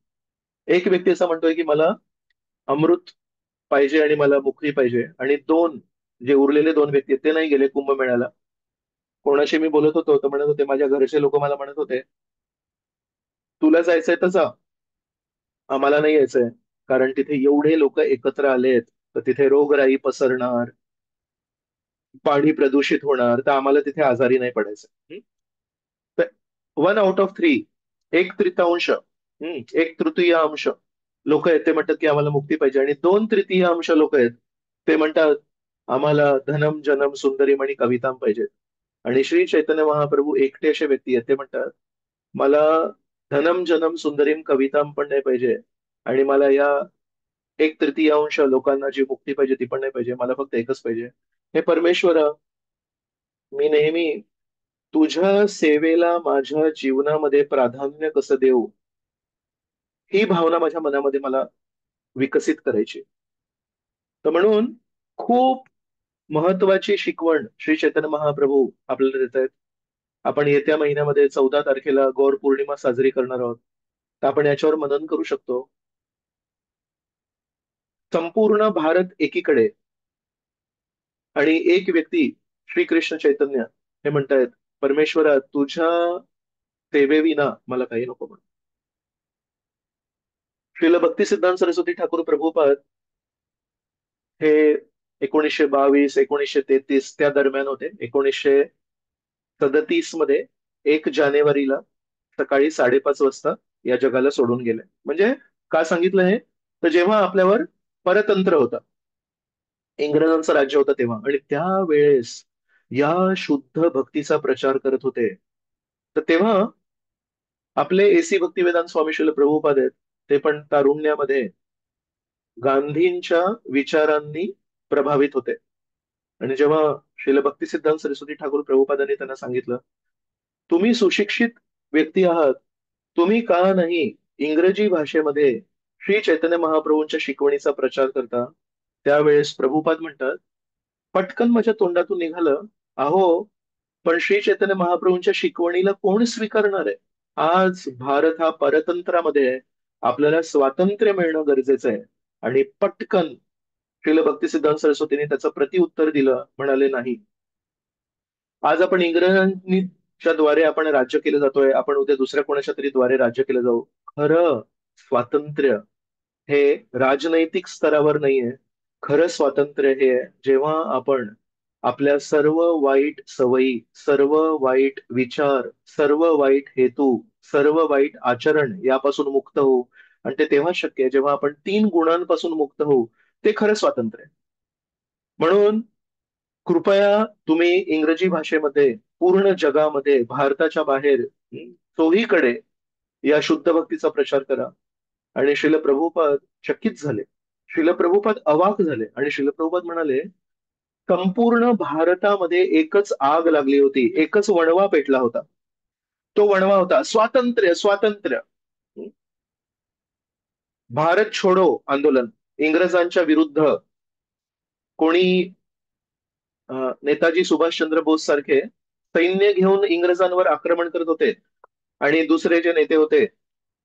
एक व्यक्ती असा म्हणतोय की मला अमृत पाहिजे आणि मला मुक्ती पाहिजे, आणि जे उरलेले 2 व्यक्ती आहेत ते नाही गेले कुंभमेळ्याला. कोणाशी मी बोलत होतो तर म्हणत होते, माझ्या घरचे लोक मला म्हणत होते तुला जायचंय तर जा, आम्हाला नाही यायचंय, कारण तिथे एवढे लोक एकत्र आलेत तर तिथे रोगराई पसरणार, पाणी प्रदूषित होणार, तर आम्हाला तिथे आजारी नाही पडायचं. तर 1 out of 3, 1/3, 1/3 लोक आहेत ते म्हणतात की आम्हाला मुक्ती पाहिजे, आणि 2/3 लोक आहेत ते म्हणतात आम्हाला धनम जनम सुंदरीम आणि कविताम पाहिजे. आणि श्री चैतन्य महाप्रभू एकटे असे व्यक्ती आहेत ते म्हणतात मला धनम जनम सुंदरीम कविताम पण नाही पाहिजे, आणि मला या 1/3 लोकांना जी मुक्ती पाहिजे ती पण नाही पाहिजे, मला फक्त एकच पाहिजे. हे परमेश्वरा, मी नेहमी तुझ्या सेवेला माझ्या जीवनामध्ये प्राधान्य कसं देऊ, ही भावना माझ्या मनामध्ये मला विकसित करायची. तर म्हणून खूप महत्वाची शिकवण श्री चैतन्य महाप्रभू आपल्याला देत आहेत. आपण येत्या महिन्यामध्ये 14 तारखेला गौर पौर्णिमा साजरी करणार आहोत. तर आपण याच्यावर मनन करू शकतो. संपूर्ण भारत एकीकडे आणि एक व्यक्ती श्रीकृष्ण चैतन्य हे म्हणतायत परमेश्वरा, तुझ्या सेवेविना मला काही नको म्हणून. श्रील भक्ती सिद्धांत सरस्वती ठाकूर प्रभुपाद हे 1922 1933 त्या दरम्यान होते. 1937 मध्ये 1 जानेवारीला सकाळी 5:30 वाजता या जगाला सोडून गेले. म्हणजे का सांगितलं हे? तर जेव्हा आपल्यावर परतंत्र होता, इंग्रजांचं राज्य होतं तेव्हा, आणि त्यावेळेस या शुद्ध भक्तीचा प्रचार करत होते. तर तेव्हा आपले एसी भक्तिवेदांत स्वामी श्रील प्रभुपाद आहेत, ते पण तारुण्यामध्ये गांधींच्या विचारांनी प्रभावित होते. आणि जेव्हा श्रील भक्तिसिद्धांत सरस्वती ठाकूर प्रभुपादांनी त्यांना सांगितलं, तुम्ही सुशिक्षित व्यक्ती आहात, तुम्ही का नाही इंग्रजी भाषेमध्ये श्री चैतन्य महाप्रभूंच्या शिकवणीचा प्रचार करता? त्यावेळेस प्रभुपाद म्हणतात, पटकन माझ्या तोंडातून निघालं, अहो पण श्री चैतन्य महाप्रभूंच्या शिकवणीला कोण स्वीकारणार आहे? आज भारत हा परतंत्रामध्ये आहे, आपल्याला स्वातंत्र्य मिळणं गरजेचं आहे. आणि पटकन श्रील भक्तिसिद्धांत सरस्वतींनी त्याचं प्रतिउत्तर दिलं, म्हणाले नाही. आज आपण इंग्रजांच्या द्वारे आपण राज्य केलं जातोय, आपण उद्या दुसऱ्या कोणाच्या तरी द्वारे राज्य केलं जाऊ. खरं स्वातंत्र्य हे राजनैतिक स्तरावर नाहीये. खरं स्वातंत्र्य हे आहे, जेव्हा आपण आपल्या सर्व वाईट सवयी, सर्व वाईट विचार, सर्व वाईट हेतू, सर्व वाईट आचरण यापासून मुक्त होऊ. आणि ते तेव्हा शक्य आहे जेव्हा आपण 3 गुणांपासून मुक्त होऊ. ते खरं स्वातंत्र्य आहे. म्हणून कृपया तुम्ही इंग्रजी भाषेमध्ये पूर्ण जगामध्ये, भारताच्या बाहेर, चोहीकडे या शुद्ध भक्तीचा प्रचार करा. आणि श्रील प्रभुपाद चकित झाले, श्रील प्रभुपाद अवाक झाले आणि श्रील प्रभुपाद म्हणाले, संपूर्ण भारतामध्ये एकच आग लागली होती, एकच वणवा पेटला होता. तो वणवा होता स्वातंत्र्य, स्वातंत्र्य. भारत छोडो आंदोलन, इंग्रजांच्या विरुद्ध कोणी नेताजी सुभाषचंद्र बोस सारखे सैन्य घेऊन इंग्रजांवर आक्रमण करत होते, आणि दुसरे जे नेते होते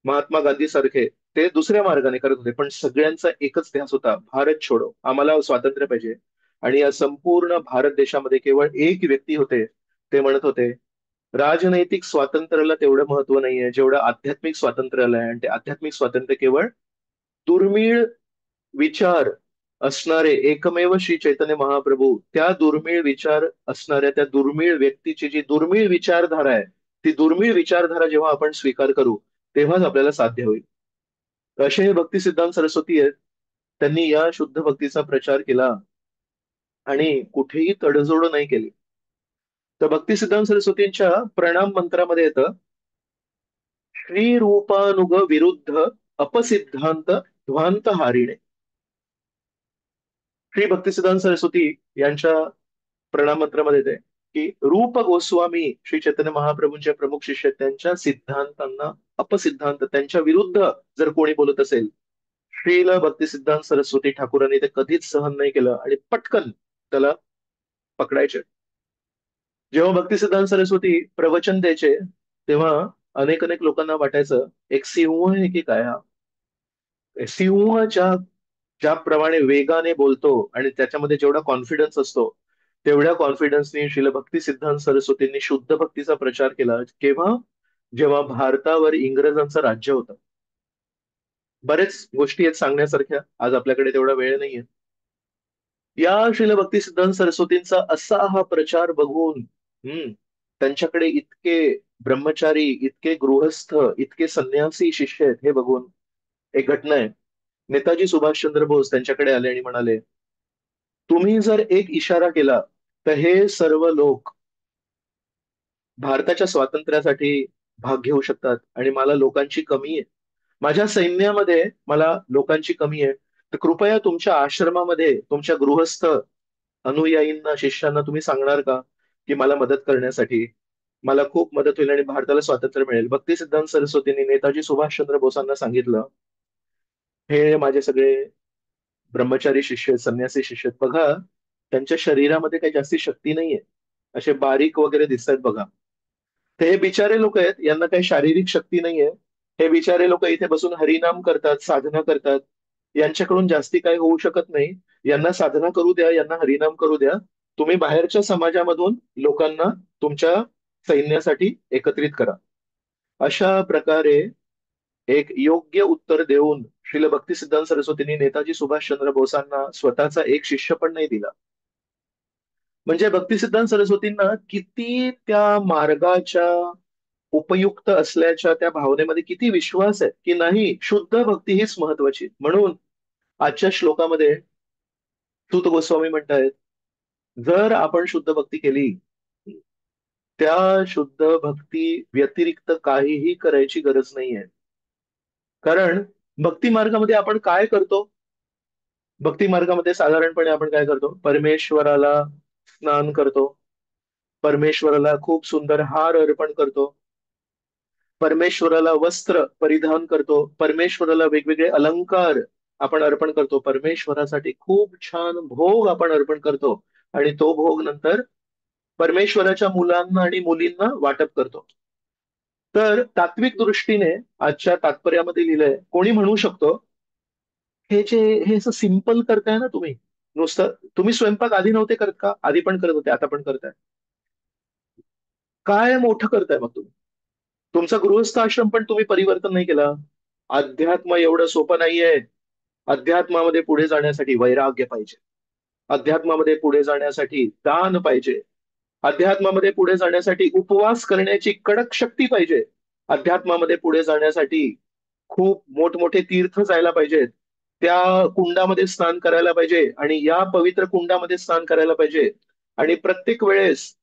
महात्मा गांधी सारखे, ते दुसऱ्या मार्गाने करत होते. पण सगळ्यांचा एकच ध्यास होता, भारत छोडो, आम्हाला स्वातंत्र्य पाहिजे. आणि या संपूर्ण भारत देशामध्ये केवळ एक व्यक्ती होते, ते म्हणत होते, राजनैतिक स्वातंत्र्याला तेवढं महत्व नाहीये जेवढं आध्यात्मिक स्वातंत्र्याला आहे. आणि ते आध्यात्मिक स्वातंत्र्य केवळ दुर्मिळ विचार असणारे एकमेव श्री चैतन्य महाप्रभू, त्या दुर्मिळ विचार असणाऱ्या त्या दुर्मिळ व्यक्तीची जी दुर्मिळ विचारधारा आहे, ती दुर्मिळ विचारधारा जेव्हा आपण स्वीकार करू, तेव्हाच आपल्याला साध्य होईल. असे हे भक्ती सिद्धांत सरस्वती आहेत. त्यांनी या शुद्ध भक्तीचा प्रचार केला आणि कुठेही तडजोड नाही केली. तर भक्ती सिद्धांत सरस्वतींच्या प्रणाम मंत्रामध्ये येतं, श्री रूपानुग विरुद्ध अपसिद्धांत ध्वांत हारिणे. श्री भक्तिसिद्धांत सरस्वती यांच्या प्रणाम मंत्रामध्ये येते की रूप गोस्वामी श्री चैतन्य महाप्रभूंचे प्रमुख शिष्य आहेत, त्यांच्या सिद्धांतांना अपसिद्धांत, त्यांच्या विरुद्ध जर कोणी बोलत असेल, श्रील भक्तिसिद्धांत सरस्वती ठाकूरांनी ते कधीच सहन नाही केलं आणि पटकन त्याला पकडायचे. जेव्हा भक्तिसिद्धांत सरस्वती प्रवचन द्यायचे, तेव्हा अनेक अनेक लोकांना वाटायचं, एक सिंह आहे की काय हा? सिंह ज्याप्रमाणे वेगाने बोलतो आणि त्याच्यामध्ये जेवढा कॉन्फिडन्स असतो, तेवढ्या कॉन्फिडन्सने श्रील भक्ती सिद्धांत सरस्वतींनी शुद्ध भक्तीचा प्रचार केला. केव्हा? जेव्हा भारतावर इंग्रजांचं राज्य होतं. बरेच गोष्टी आहेत सांगण्यासारख्या, आज आपल्याकडे तेवढा वेळ नाहीये. या श्रील भक्ती सिद्धांत सरस्वतींचा असा हा प्रचार बघून त्यांच्याकडे इतके ब्रह्मचारी, इतके गृहस्थ, इतके संन्यासी शिष्य आहेत हे बघून एक घटना आहे. नेताजी सुभाषचंद्र बोस त्यांच्याकडे आले आणि म्हणाले, तुम्ही जर एक इशारा केला तर हे सर्व लोक भारताच्या स्वातंत्र्यासाठी भाग घेऊ शकतात. आणि मला लोकांची कमी आहे, माझ्या सैन्यामध्ये मला लोकांची कमी आहे. तर कृपया तुमच्या आश्रमामध्ये तुमच्या गृहस्थ अनुयायींना, शिष्यांना तुम्ही सांगणार का की मला मदत करण्यासाठी? मला खूप मदत होईल आणि भारताला स्वातंत्र्य मिळेल. भक्ती सिद्धांत सरस्वतींनी नेताजी सुभाषचंद्र बोसांना सांगितलं, हे माझे सगळे ब्रह्मचारी शिष्य, संन्यासी शिष्य बघा, त्यांच्या शरीरामध्ये काही जास्ती शक्ती नाहीये, असे बारीक वगैरे दिसत आहेत बघा. ते हे बिचारे लोक आहेत, यांना काही शारीरिक शक्ती नाहीये. हे बिचारे लोक इथे बसून हरिनाम करतात, साधना करतात, यांच्याकडून जास्ती काही होऊ शकत नाही. यांना साधना करू द्या, यांना हरिनाम करू द्या. तुम्ही बाहेरच्या समाजामधून लोकांना तुमच्या सैन्यासाठी एकत्रित करा. अशा प्रकारे एक योग्य उत्तर देऊन श्रील भक्ती सिद्धांत सरस्वतींनी नेताजी सुभाषचंद्र बोसांना स्वतःचा एक शिष्य पण नाही दिला. म्हणजे भक्ती सिद्धांत सरस्वतींना किती त्या मार्गाच्या उपयुक्त असल्याच्या त्या भावनेमध्ये किती विश्वास आहे की नाही, शुद्ध भक्ती हीच महत्वाची. म्हणून आजच्या श्लोकामध्ये सूत गोस्वामी म्हणतायत, जर आपण शुद्ध भक्ती केली, त्या शुद्ध भक्ती व्यतिरिक्त काहीही करायची गरज नाहीये. कारण भक्ती मार्गामध्ये आपण काय करतो? भक्ती मार्गामध्ये साधारणपणे आपण काय करतो? परमेश्वराला स्नान करतो, परमेश्वराला खूप सुंदर हार अर्पण करतो, परमेश्वराला वस्त्र परिधान करतो, परमेश्वराला वेगवेगळे अलंकार आपण अर्पण करतो, परमेश्वरासाठी खूप छान भोग आपण अर्पण करतो आणि तो भोग नंतर परमेश्वराच्या मुलांना आणि मुलींना वाटप करतो. तर तात्विक दृष्टीने आजच्या तात्पर्यामध्ये लिहिलंय, कोणी म्हणू शकतो हे असं सिम्पल करताय ना तुम्ही, नुसतं तुम्ही स्वयंपाक आधी नव्हते करत का? आधी पण करत होते, आता पण करताय. काय मोठं करताय मग तुम्ही? तुमचा गृहस्थ आश्रम पण तुम्ही परिवर्तन नाही केला. अध्यात्म एवढं सोपं नाहीये. अध्यात्मामध्ये पुढे जाण्यासाठी वैराग्य पाहिजे, अध्यात्मामध्ये पुढे जाण्यासाठी दान पाहिजे, अध्यात्मामध्ये पुढे जाण्यासाठी उपवास करण्याची कडक शक्ती पाहिजे, अध्यात्मामध्ये पुढे जाण्यासाठी खूप मोठमोठे तीर्थ जायला पाहिजेत, त्या कुंडामध्ये स्नान करायला पाहिजे आणि या पवित्र कुंडामध्ये स्नान करायला पाहिजे आणि प्रत्येक वेळेस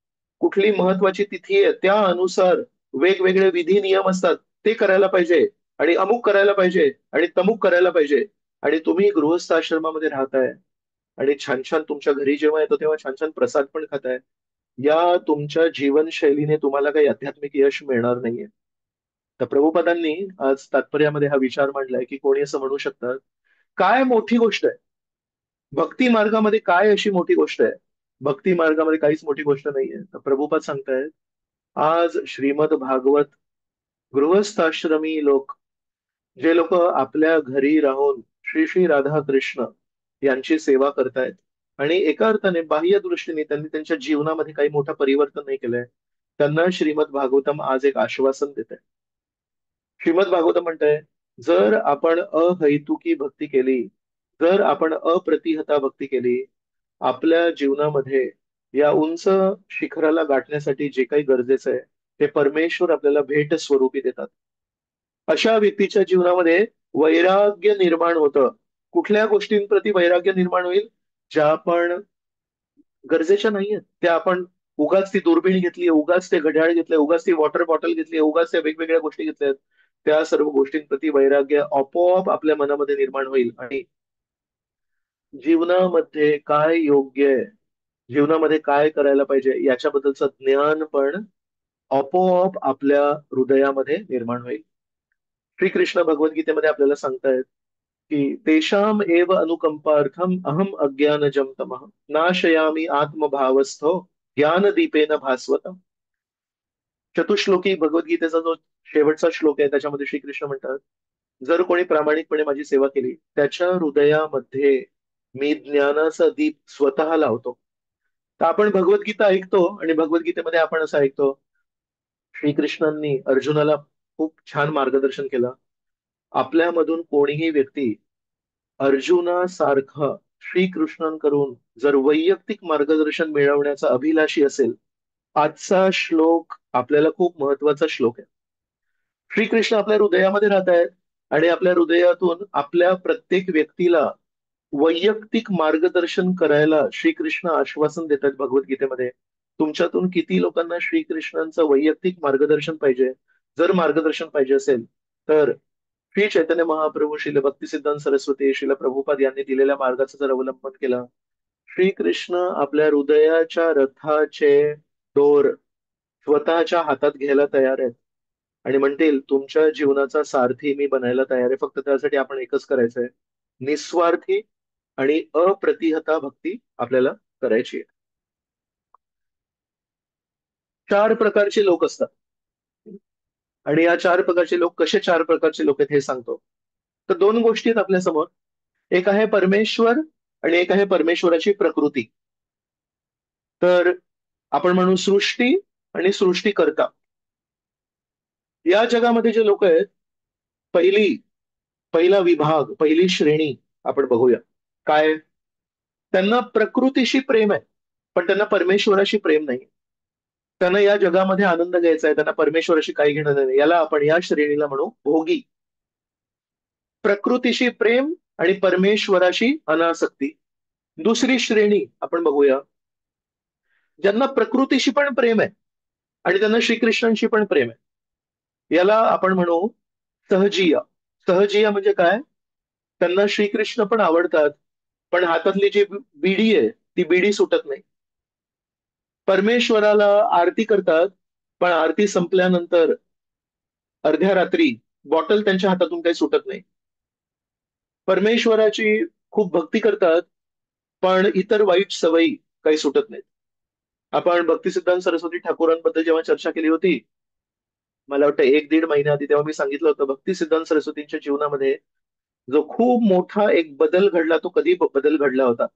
कुठली महत्वाची तिथी आहे त्या अनुसार वेगवेगळे विधी नियम असतात ते करायला पाहिजे आणि अमुक करायला पाहिजे आणि तमुक करायला पाहिजे. आणि तुम्ही गृहस्थ आश्रमामध्ये राहताय आणि छान छान तुमच्या घरी जेव्हा येतो तेव्हा छान छान प्रसाद पण खाताय. या तुमच्या जीवनशैलीने तुम्हाला काही आध्यात्मिक यश मिळणार नाहीये. तर प्रभुपदांनी आज तात्पर्यामध्ये हा विचार मांडलाय की कोणी असं म्हणू शकतात, काय मोठी गोष्ट आहे भक्ती मार्गामध्ये? काय अशी मोठी गोष्ट आहे? भक्ती मार्गामध्ये काहीच मोठी गोष्ट नाहीये. तर प्रभुपाद सांगतायत, आज श्रीमद भागवत गृहस्थाश्रमी लोक, जे लोक आपल्या घरी राहून श्री श्री राधा कृष्ण यांची सेवा करतायत आणि एका अर्थाने बाह्य दृष्टीने त्यांनी त्यांच्या जीवनामध्ये काही मोठं परिवर्तन नाही केलंय, त्यांना श्रीमद भागवतम आज एक आश्वासन देत आहे. श्रीमद भागवतम म्हणतंय, जर आपण अहैतुकी भक्ती केली, जर आपण अप्रतिहता भक्ती केली, आपल्या जीवनामध्ये या उंच शिखराला गाठण्यासाठी जे काही गरजेचं आहे ते परमेश्वर आपल्याला भेट स्वरूपी देतात. अशा व्यक्तीच्या जीवनामध्ये वैराग्य निर्माण होतं. कुठल्या गोष्टींप्रती वैराग्य निर्माण होईल? ज्या आपण गरजेच्या नाहीयेत त्या आपण उगाच ती दुर्बीण घेतली, उगाच ते घड्याळ घेतलंय, उगाच ती वॉटर बॉटल घेतली, उगाच त्या वेगवेगळ्या गोष्टी घेतल्यात, त्या सर्व गोष्टींप्रती वैराग्य आपोआप आपल्या मनामध्ये निर्माण होईल आणि जीवनामध्ये काय योग्य आहे, जीवनामध्ये काय करायला पाहिजे याच्याबद्दलचं ज्ञान पण आपोआप आपल्या हृदयामध्ये निर्माण होईल. श्रीकृष्ण भगवद्गीतेमध्ये आपल्याला सांगतायत की तेषाम एव अनुकंपार्थम अहम अज्ञानजम तमः नाशयामी आत्मभावस्थो ज्ञानदीपेन भास्वत. चतुश्लोकी भगवद्गीतेचा जो शेवटचा श्लोक आहे त्याच्यामध्ये श्रीकृष्ण म्हणतात, जर कोणी प्रामाणिकपणे माझी सेवा केली त्याच्या हृदयामध्ये मी ज्ञानाचा दीप स्वतः लावतो. तर आपण भगवद्गीता ऐकतो आणि भगवद्गीतेमध्ये आपण असं ऐकतो, श्रीकृष्णांनी अर्जुनाला खूप छान मार्गदर्शन केलं. आपल्यामधून कोणीही व्यक्ती अर्जुनासारखं श्रीकृष्णांकडून जर वैयक्तिक मार्गदर्शन मिळवण्याचा अभिलाषी असेल, आजचा श्लोक आपल्याला खूप महत्वाचा श्लोक आहे. श्रीकृष्ण आपल्या हृदयामध्ये राहत आहेत आणि आपल्या हृदयातून आपल्या प्रत्येक व्यक्तीला वैयक्तिक मार्गदर्शन करायला श्रीकृष्ण आश्वासन देतात भगवद्गीतेमध्ये. तुमच्यातून किती लोकांना श्रीकृष्णांचं वैयक्तिक मार्गदर्शन पाहिजे? जर मार्गदर्शन पाहिजे असेल तर श्री चैतन्य महाप्रभू, श्रील भक्तिसिद्धांत सरस्वती, श्रील प्रभुपाद यांनी दिलेल्या मार्गाचं जर अवलंबन केलं, श्रीकृष्ण आपल्या हृदयाच्या रथाचे दोर स्वतःच्या हातात घ्यायला तयार आहेत आणि म्हणतील, तुमच्या जीवनाचा सारथी मी बनायला तयार आहे. फक्त त्यासाठी आपण एकच करायचंय, निस्वार्थी आणि अप्रतिहता भक्ती आपल्याला करायची आहे. 4 प्रकारचे लोक असतात आणि या 4 प्रकारचे लोक कसे 4 प्रकारचे लोक आहेत हे सांगतो. तर 2 गोष्टी आहेत आपल्या समोर, एक आहे परमेश्वर आणि एक आहे परमेश्वराची प्रकृती. तर आपण म्हणू सृष्टी आणि सृष्टीकर्ता. या जगामध्ये जे लोक आहेत, पहिला विभाग, पहिली श्रेणी आपण बघूया. काय? त्यांना प्रकृतीशी प्रेम आहे पण त्यांना परमेश्वराशी प्रेम नाही. त्यांना या जगामध्ये आनंद घ्यायचा आहे, त्यांना परमेश्वराशी काही घेणं नाही. याला आपण या श्रेणीला म्हणू भोगी. प्रकृतीशी प्रेम आणि परमेश्वराशी अनासक्ती. दुसरी श्रेणी आपण बघूया, ज्यांना प्रकृतीशी पण प्रेम आहे आणि त्यांना श्रीकृष्णांशी पण प्रेम आहे. याला आपण म्हणू सहजीय. सहजीय म्हणजे काय? त्यांना श्रीकृष्ण पण आवडतात पण हातातली जी बिडी आहे ती बिडी सुटत नाही. परमेश्वराला आरती करतात, पण आरती संपल्यानंतर अर्ध्या रात्री बॉटल त्यांच्या हातातून काही सुटत नाही. परमेश्वराची खूप भक्ती करतात, पण इतर वाईट सवयी काही सुटत नाहीत. आपण भक्तिसिद्धांत सरस्वती ठाकूरांबद्दल जेव्हा चर्चा केली होती, मला वाटतं 1-1.5 महिन्या आधी, तेव्हा मी सांगितलं होतं भक्तिसिद्धांत सरस्वतींच्या जीवनामध्ये जो खूप मोठा एक बदल घडला, तो कधी बदल घडला होता.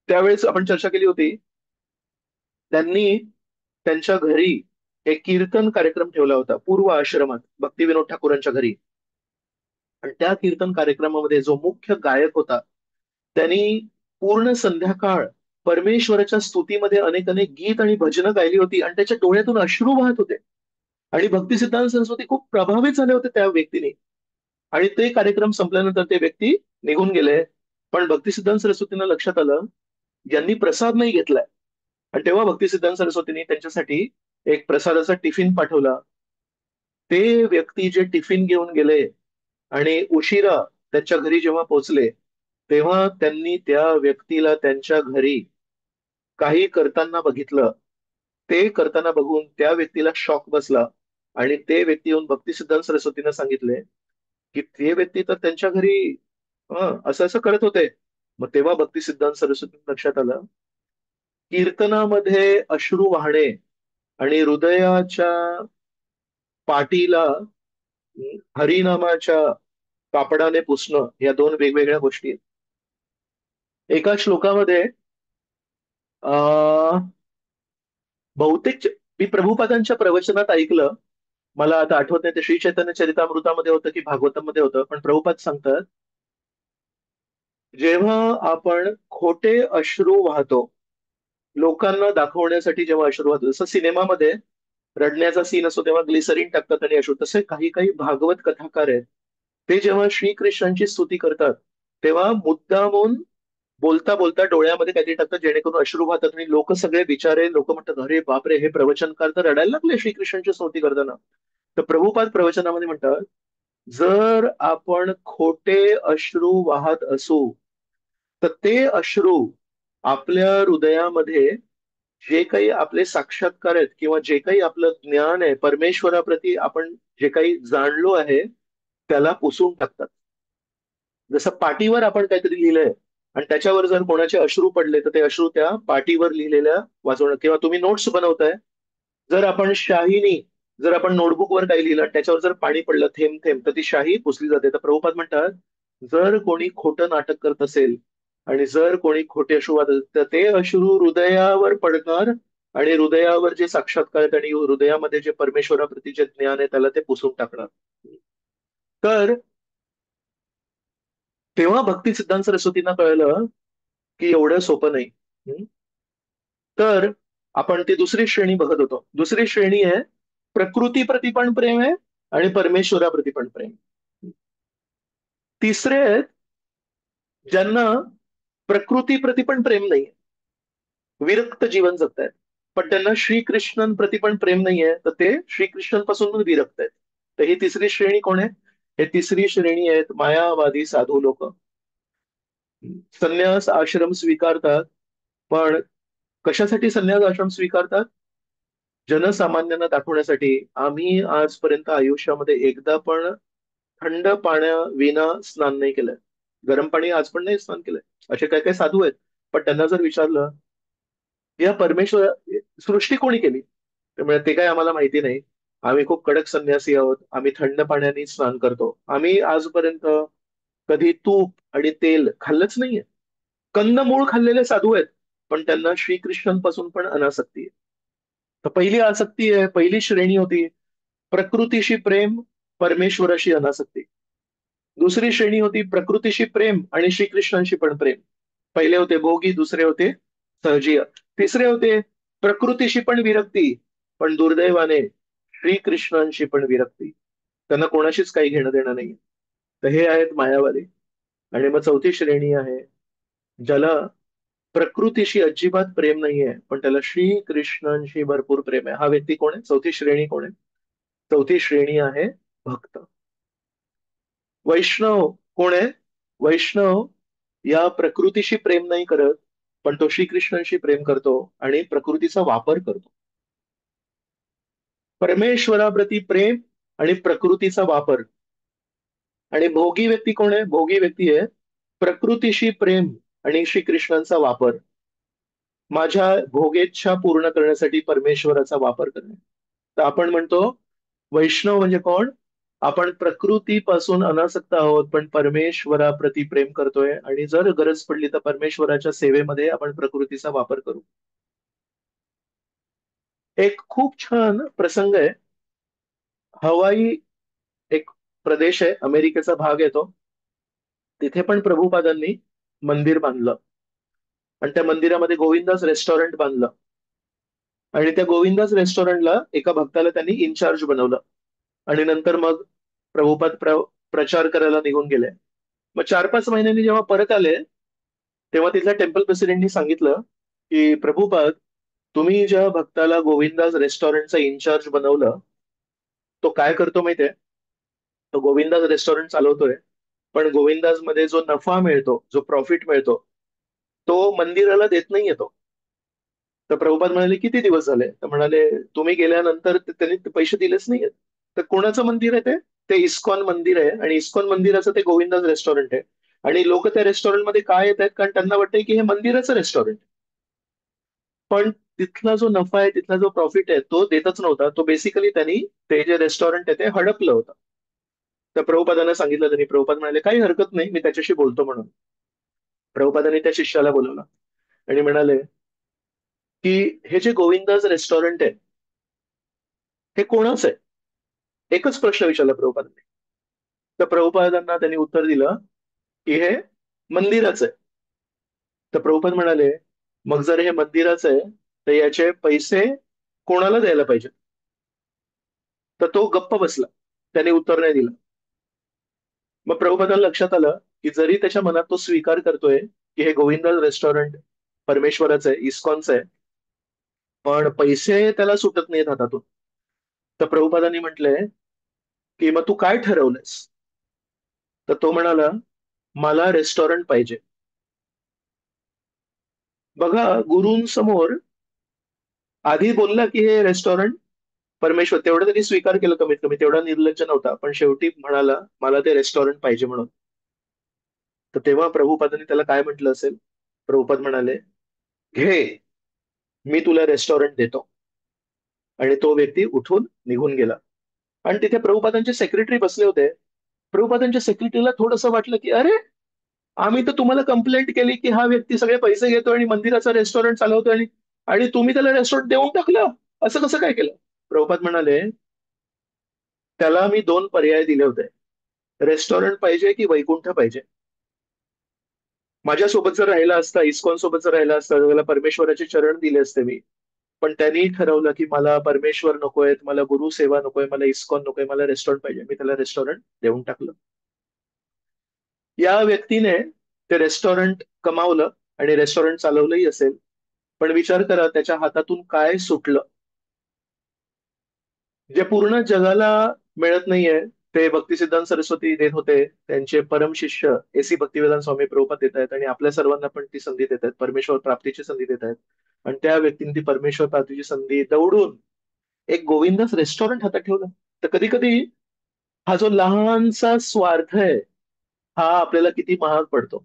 त्यावेळेस आपण चर्चा केली होती, त्यांनी त्यांच्या घरी एक कीर्तन कार्यक्रम ठेवला होता पूर्व आश्रमात भक्तिविनोद ठाकूरांच्या घरी. आणि त्या कीर्तन कार्यक्रमामध्ये जो मुख्य गायक होता त्यांनी पूर्ण संध्याकाळ परमेश्वराच्या स्तुतीमध्ये अनेक अनेक गीत आणि भजनं गायली होती आणि त्याच्या डोळ्यातून अश्रू वाहत होते. आणि भक्तिसिद्धांत सरस्वती खूप प्रभावित झाले होते त्या व्यक्तीने. आणि ते कार्यक्रम संपल्यानंतर ते व्यक्ती निघून गेले. पण भक्तिसिद्धांत सरस्वतींना लक्षात आलं, यांनी प्रसाद नाही घेतलाय. आणि तेव्हा भक्तिसिद्धांत सरस्वतींनी त्यांच्यासाठी एक प्रसादाचा टिफिन पाठवला. ते व्यक्ती जे टिफिन घेऊन गेले आणि उशिरा त्यांच्या घरी जेव्हा पोहोचले, तेव्हा त्यांनी त्या व्यक्तीला त्यांच्या घरी काही करताना बघितलं. ते करताना बघून त्या व्यक्तीला शॉक बसला. आणि ते व्यक्ती येऊन भक्तिसिद्धांत सरस्वतींना सांगितले की ते व्यक्ती तर त्यांच्या घरी असं असं करत होते. मग तेव्हा भक्तिसिद्धांत सरस्वती लक्षात आलं, कीर्तनामध्ये अश्रू वाहणे आणि हृदयाच्या पाठीला हरिनामाच्या कापडाने पुसणं, या दोन वेगवेगळ्या गोष्टी आहेत. एका श्लोकामध्ये अं बहुतेक मी प्रभुपादांच्या प्रवचनात ऐकलं, मला आता आठवत नाही ते श्री चैतन्य चरितामृतामध्ये होतं की भागवतामध्ये होतं, पण प्रभुपाद सांगतात, जेव्हा आपण खोटे अश्रू वाहतो, लोकांना दाखवण्यासाठी जेव्हा अश्रू वाहतो, जसं सिनेमामध्ये रडण्याचा सीन असतो तेव्हा ग्लिसरीन टाकतात आणि अश्रू, तसे काही काही भागवत कथाकार आहेत, ते जेव्हा श्रीकृष्णांची स्तुती करतात तेव्हा मुद्दामून बोलता बोलता डोळ्यामध्ये काहीतरी टाकतात जेणेकरून अश्रू वाहतात. आणि लोक सगळे बिचारे लोक म्हणतात, अरे बापरे, हे प्रवचनकार तर रडायला लागले श्रीकृष्णांची स्तुती करताना. तर प्रभुपाद प्रवचनामध्ये म्हणतात, जर आपण खोटे अश्रू वाहत असू तर ते अश्रू आपल्या हृदयामध्ये जे काही आपले साक्षात्कार आहेत किंवा जे काही आपलं ज्ञान आहे परमेश्वराप्रती, आपण जे काही जाणलो आहे त्याला पुसून टाकतात. जसं पाटीवर आपण काहीतरी लिहिलंय आणि त्याच्यावर जर कोणाचे अश्रू पडले तर ते अश्रू त्या पाटीवर लिहिलेल्या वाचवणं, किंवा तुम्ही नोट्स बनवताय, जर आपण शाहीनी जर आपण नोटबुकवर काही लिहिलं आणि त्याच्यावर जर पाणी पडलं थेंब थेंब तर ती शाही पुसली जाते. तर प्रभुपाद म्हणतात, जर कोणी खोटं नाटक करत असेल आणि जर कोणी खोटे अश्रू वाहत असेल तर ते अश्रू हृदयावर पडणार आणि हृदयावर जे साक्षात्कार आहेत आणि हृदयामध्ये जे परमेश्वराप्रती जे ज्ञान आहे त्याला ते पुसून टाकणार. तर तेव्हा भक्ती सिद्धांत सरस्वतींना कळलं की एवढं सोपं नाही. हम्म. तर आपण ती दुसरी श्रेणी बघत होतो. दुसरी श्रेणी आहे प्रकृतीप्रती पण प्रेम आहे आणि परमेश्वराप्रती पण प्रेम. तिसरे आहेत ज्यांना प्रकृतीप्रती पण प्रेम नाहीये, विरक्त जीवन जगतायत, पण त्यांना श्रीकृष्णांप्रती पण प्रेम नाहीये, तर ते श्रीकृष्णांपासून विरक्त आहेत. तर ही तिसरी श्रेणी कोण आहे? हे तिसरी श्रेणी आहेत मायावादी साधू लोक. संन्यास आश्रम स्वीकारतात, पण कशासाठी संन्यास आश्रम स्वीकारतात? जनसामान्यांना दाखवण्यासाठी आम्ही आजपर्यंत आयुष्यामध्ये एकदा पण थंड पाण्या विना स्नान नाही केलंय, गरम पाणी आज पण नाही स्नान केलंय. असे काय काय साधू आहेत. पण त्यांना जर विचारलं, या परमेश्वर सृष्टी कोणी केली, त्यामुळे ते काय आम्हाला माहिती नाही, आम्ही खूप कडक संन्यासी आहोत, आम्ही थंड पाण्याने स्नान करतो, आम्ही आजपर्यंत कधी तूप आणि तेल खाल्लंच नाहीये. कंदमूळ खाल्लेले साधू आहेत, पण त्यांना श्रीकृष्णांपासून पण अनासक्ती आहे. तर पहिली आसक्ती आहे, पहिली श्रेणी होती प्रकृतीशी प्रेम, परमेश्वराशी अनासक्ती. दुसरी श्रेणी होती प्रकृतीशी प्रेम आणि श्रीकृष्णांशी पण प्रेम. पहिले होते भोगी, दुसरे होते सहजीय. तिसरे होते प्रकृतीशी पण विरक्ती, पण दुर्दैवाने श्रीकृष्णांशी पण विरक्ती, त्यांना कोणाशीच काही घेणं देणं नाही. तर हे आहेत मायावादी. आणि मग चौथी श्रेणी आहे ज्याला प्रकृतीशी अजिबात प्रेम नाहीये, पण त्याला श्रीकृष्णांशी भरपूर प्रेम आहे. हा व्यक्ती कोण आहे? चौथी श्रेणी कोण आहे? चौथी श्रेणी आहे भक्त. वैष्णव कोण आहे? वैष्णव या प्रकृतीशी प्रेम नाही करत, पण तो श्रीकृष्णांशी प्रेम करतो आणि प्रकृतीचा वापर करतो. परमेश्वराप्रती प्रेम आणि प्रकृतीचा वापर. आणि भोगी व्यक्ती कोण आहे? भोगी व्यक्ती आहे प्रकृतीशी प्रेम आणि श्रीकृष्णांचा वापर. माझ्या भोगेच्छा पूर्ण करण्यासाठी परमेश्वराचा वापर करणे. तर आपण म्हणतो वैष्णव म्हणजे कोण? आपण प्रकृतीपासून अनासक्त आहोत, पण परमेश्वराप्रती प्रेम करतोय आणि जर गरज पडली तर परमेश्वराच्या सेवेमध्ये आपण प्रकृतीचा वापर करू. एक खूप छान प्रसंग आहे. हवाई एक प्रदेश आहे, अमेरिकेचा भाग येतो. तिथे पण प्रभुपादांनी मंदिर बांधलं आणि त्या मंदिरामध्ये गोविंदास रेस्टॉरंट बांधलं आणि त्या गोविंदास रेस्टॉरंटला एका भक्ताला त्यांनी इन्चार्ज बनवलं आणि नंतर मग प्रभुपाद प्रचार करायला निघून गेले. मग 4-5 महिन्यांनी जेव्हा परत आले तेव्हा तिथल्या टेम्पल प्रेसिडेंटनी सांगितलं की प्रभुपाद, तुम्ही ज्या भक्ताला गोविंदास रेस्टॉरंटचा इन्चार्ज बनवलं तो काय करतो माहितीये? तो गोविंदास रेस्टॉरंट चालवतोय, पण गोविंदास मध्ये जो नफा मिळतो, जो प्रॉफिट मिळतो, तो मंदिराला देत नाही येतो. तर प्रभुपाद म्हणाले किती दिवस झाले? तर म्हणाले तुम्ही गेल्यानंतर त्यांनी ते पैसे दिलेच नाहीयेत. तर कोणाचं मंदिर आहे ते? ते इस्कॉन मंदिर आहे आणि इस्कॉन मंदिराचं ते गोविंदास रेस्टॉरंट आहे. आणि लोक त्या रेस्टॉरंटमध्ये काय येत आहेत? कारण त्यांना वाटतंय की हे मंदिराचं रेस्टॉरंट. पण तिथला जो नफा आहे, तिथला जो प्रॉफिट आहे, तो देतच नव्हता. तो बेसिकली त्यांनी ते जे रेस्टॉरंट आहे ते हडपलं होतं. तर प्रभुपादांना सांगितलं त्यांनी. प्रभुपाद म्हणाले काही हरकत नाही, मी त्याच्याशी बोलतो म्हणून. प्रभुपादांनी त्या शिष्याला बोलवलं आणि म्हणाले की हे जे गोविंदास रेस्टॉरंट आहे हे कोणाचं आहे? एकच प्रश्न विचारला प्रभुपादांनी. तर प्रभुपादांना त्यांनी उत्तर दिलं की हे मंदिराचं आहे. तर प्रभुपाद म्हणाले मग जर हे मंदिराचं आहे तर याचे पैसे कोणाला द्यायला पाहिजे? तर तो गप्प बसला, त्याने उत्तर नाही दिलं. मग प्रभुपादांना लक्षात आलं की जरी त्याच्या मनात तो स्वीकार करतोय की हे गोविंदास रेस्टॉरंट परमेश्वराचं आहे, इस्कॉनचं आहे, पण पैसे त्याला सुटत नाहीत हातातून. तर प्रभुपादांनी म्हटलंय की मग तू काय ठरवलंयस? तर तो म्हणाला मला रेस्टॉरंट पाहिजे. बघा, गुरूंसमोर आधी बोलला की हे रेस्टॉरंट परमेश्वर, तेवढं त्यांनी स्वीकार केलं, कमीत कमी तेवढा निर्लज्ज नव्हता, पण शेवटी म्हणाला मला ते रेस्टॉरंट पाहिजे म्हणून. तर तेव्हा प्रभुपादांनी त्याला काय म्हटलं असेल? प्रभुपाद म्हणाले घे, मी तुला रेस्टॉरंट देतो. आणि तो व्यक्ती उठून निघून गेला. आणि तिथे प्रभुपादांचे सेक्रेटरी बसले होते. प्रभुपादांच्या सेक्रेटरीला थोडंसं वाटलं की अरे, आम्ही तर तुम्हाला कंप्लेंट केली की हा व्यक्ती सगळे पैसे घेतो आणि मंदिराचा रेस्टॉरंट चालवतो आणि आणि तुम्ही त्याला रेस्टॉरंट देऊन टाकलं, असं कसं काय केलं? प्रभुपाद म्हणाले त्याला मी 2 पर्याय दिले होते, रेस्टॉरंट पाहिजे की वैकुंठ पाहिजे. माझ्यासोबत जर राहिला असता, इस्कॉन सोबत जर राहिला असता, तर त्याला परमेश्वराचे चरण दिले असते मी. पण त्यांनी ठरवलं की मला परमेश्वर नकोय, मला गुरु सेवा नकोय, मला इस्कॉन नकोय, मला रेस्टॉरंट पाहिजे. मी त्याला रेस्टॉरंट देऊन टाकलं. या व्यक्तीने ते रेस्टॉरंट कमावलं आणि रेस्टॉरंट चालवलंही असेल, पण विचार करा त्याच्या हातातून काय सुटलं. जे पूर्ण जगाला मिळत नाहीये ते भक्तिसिद्धांत सरस्वती देत होते. त्यांचे परम शिष्य एसी भक्तिवेदांत स्वामी प्रभुपाद देत आहेत आणि आपल्या सर्वांना पण ती संधी देत आहेत, परमेश्वर प्राप्तीची संधी देत आहेत. आणि त्या व्यक्तीने ती परमेश्वर प्राप्तीची संधी दौडून एक गोविंदास रेस्टॉरंट हातात ठेवलं. तर कधी कधी हा जो लहानसा स्वार्थ आहे हा आपल्याला किती महाग पडतो.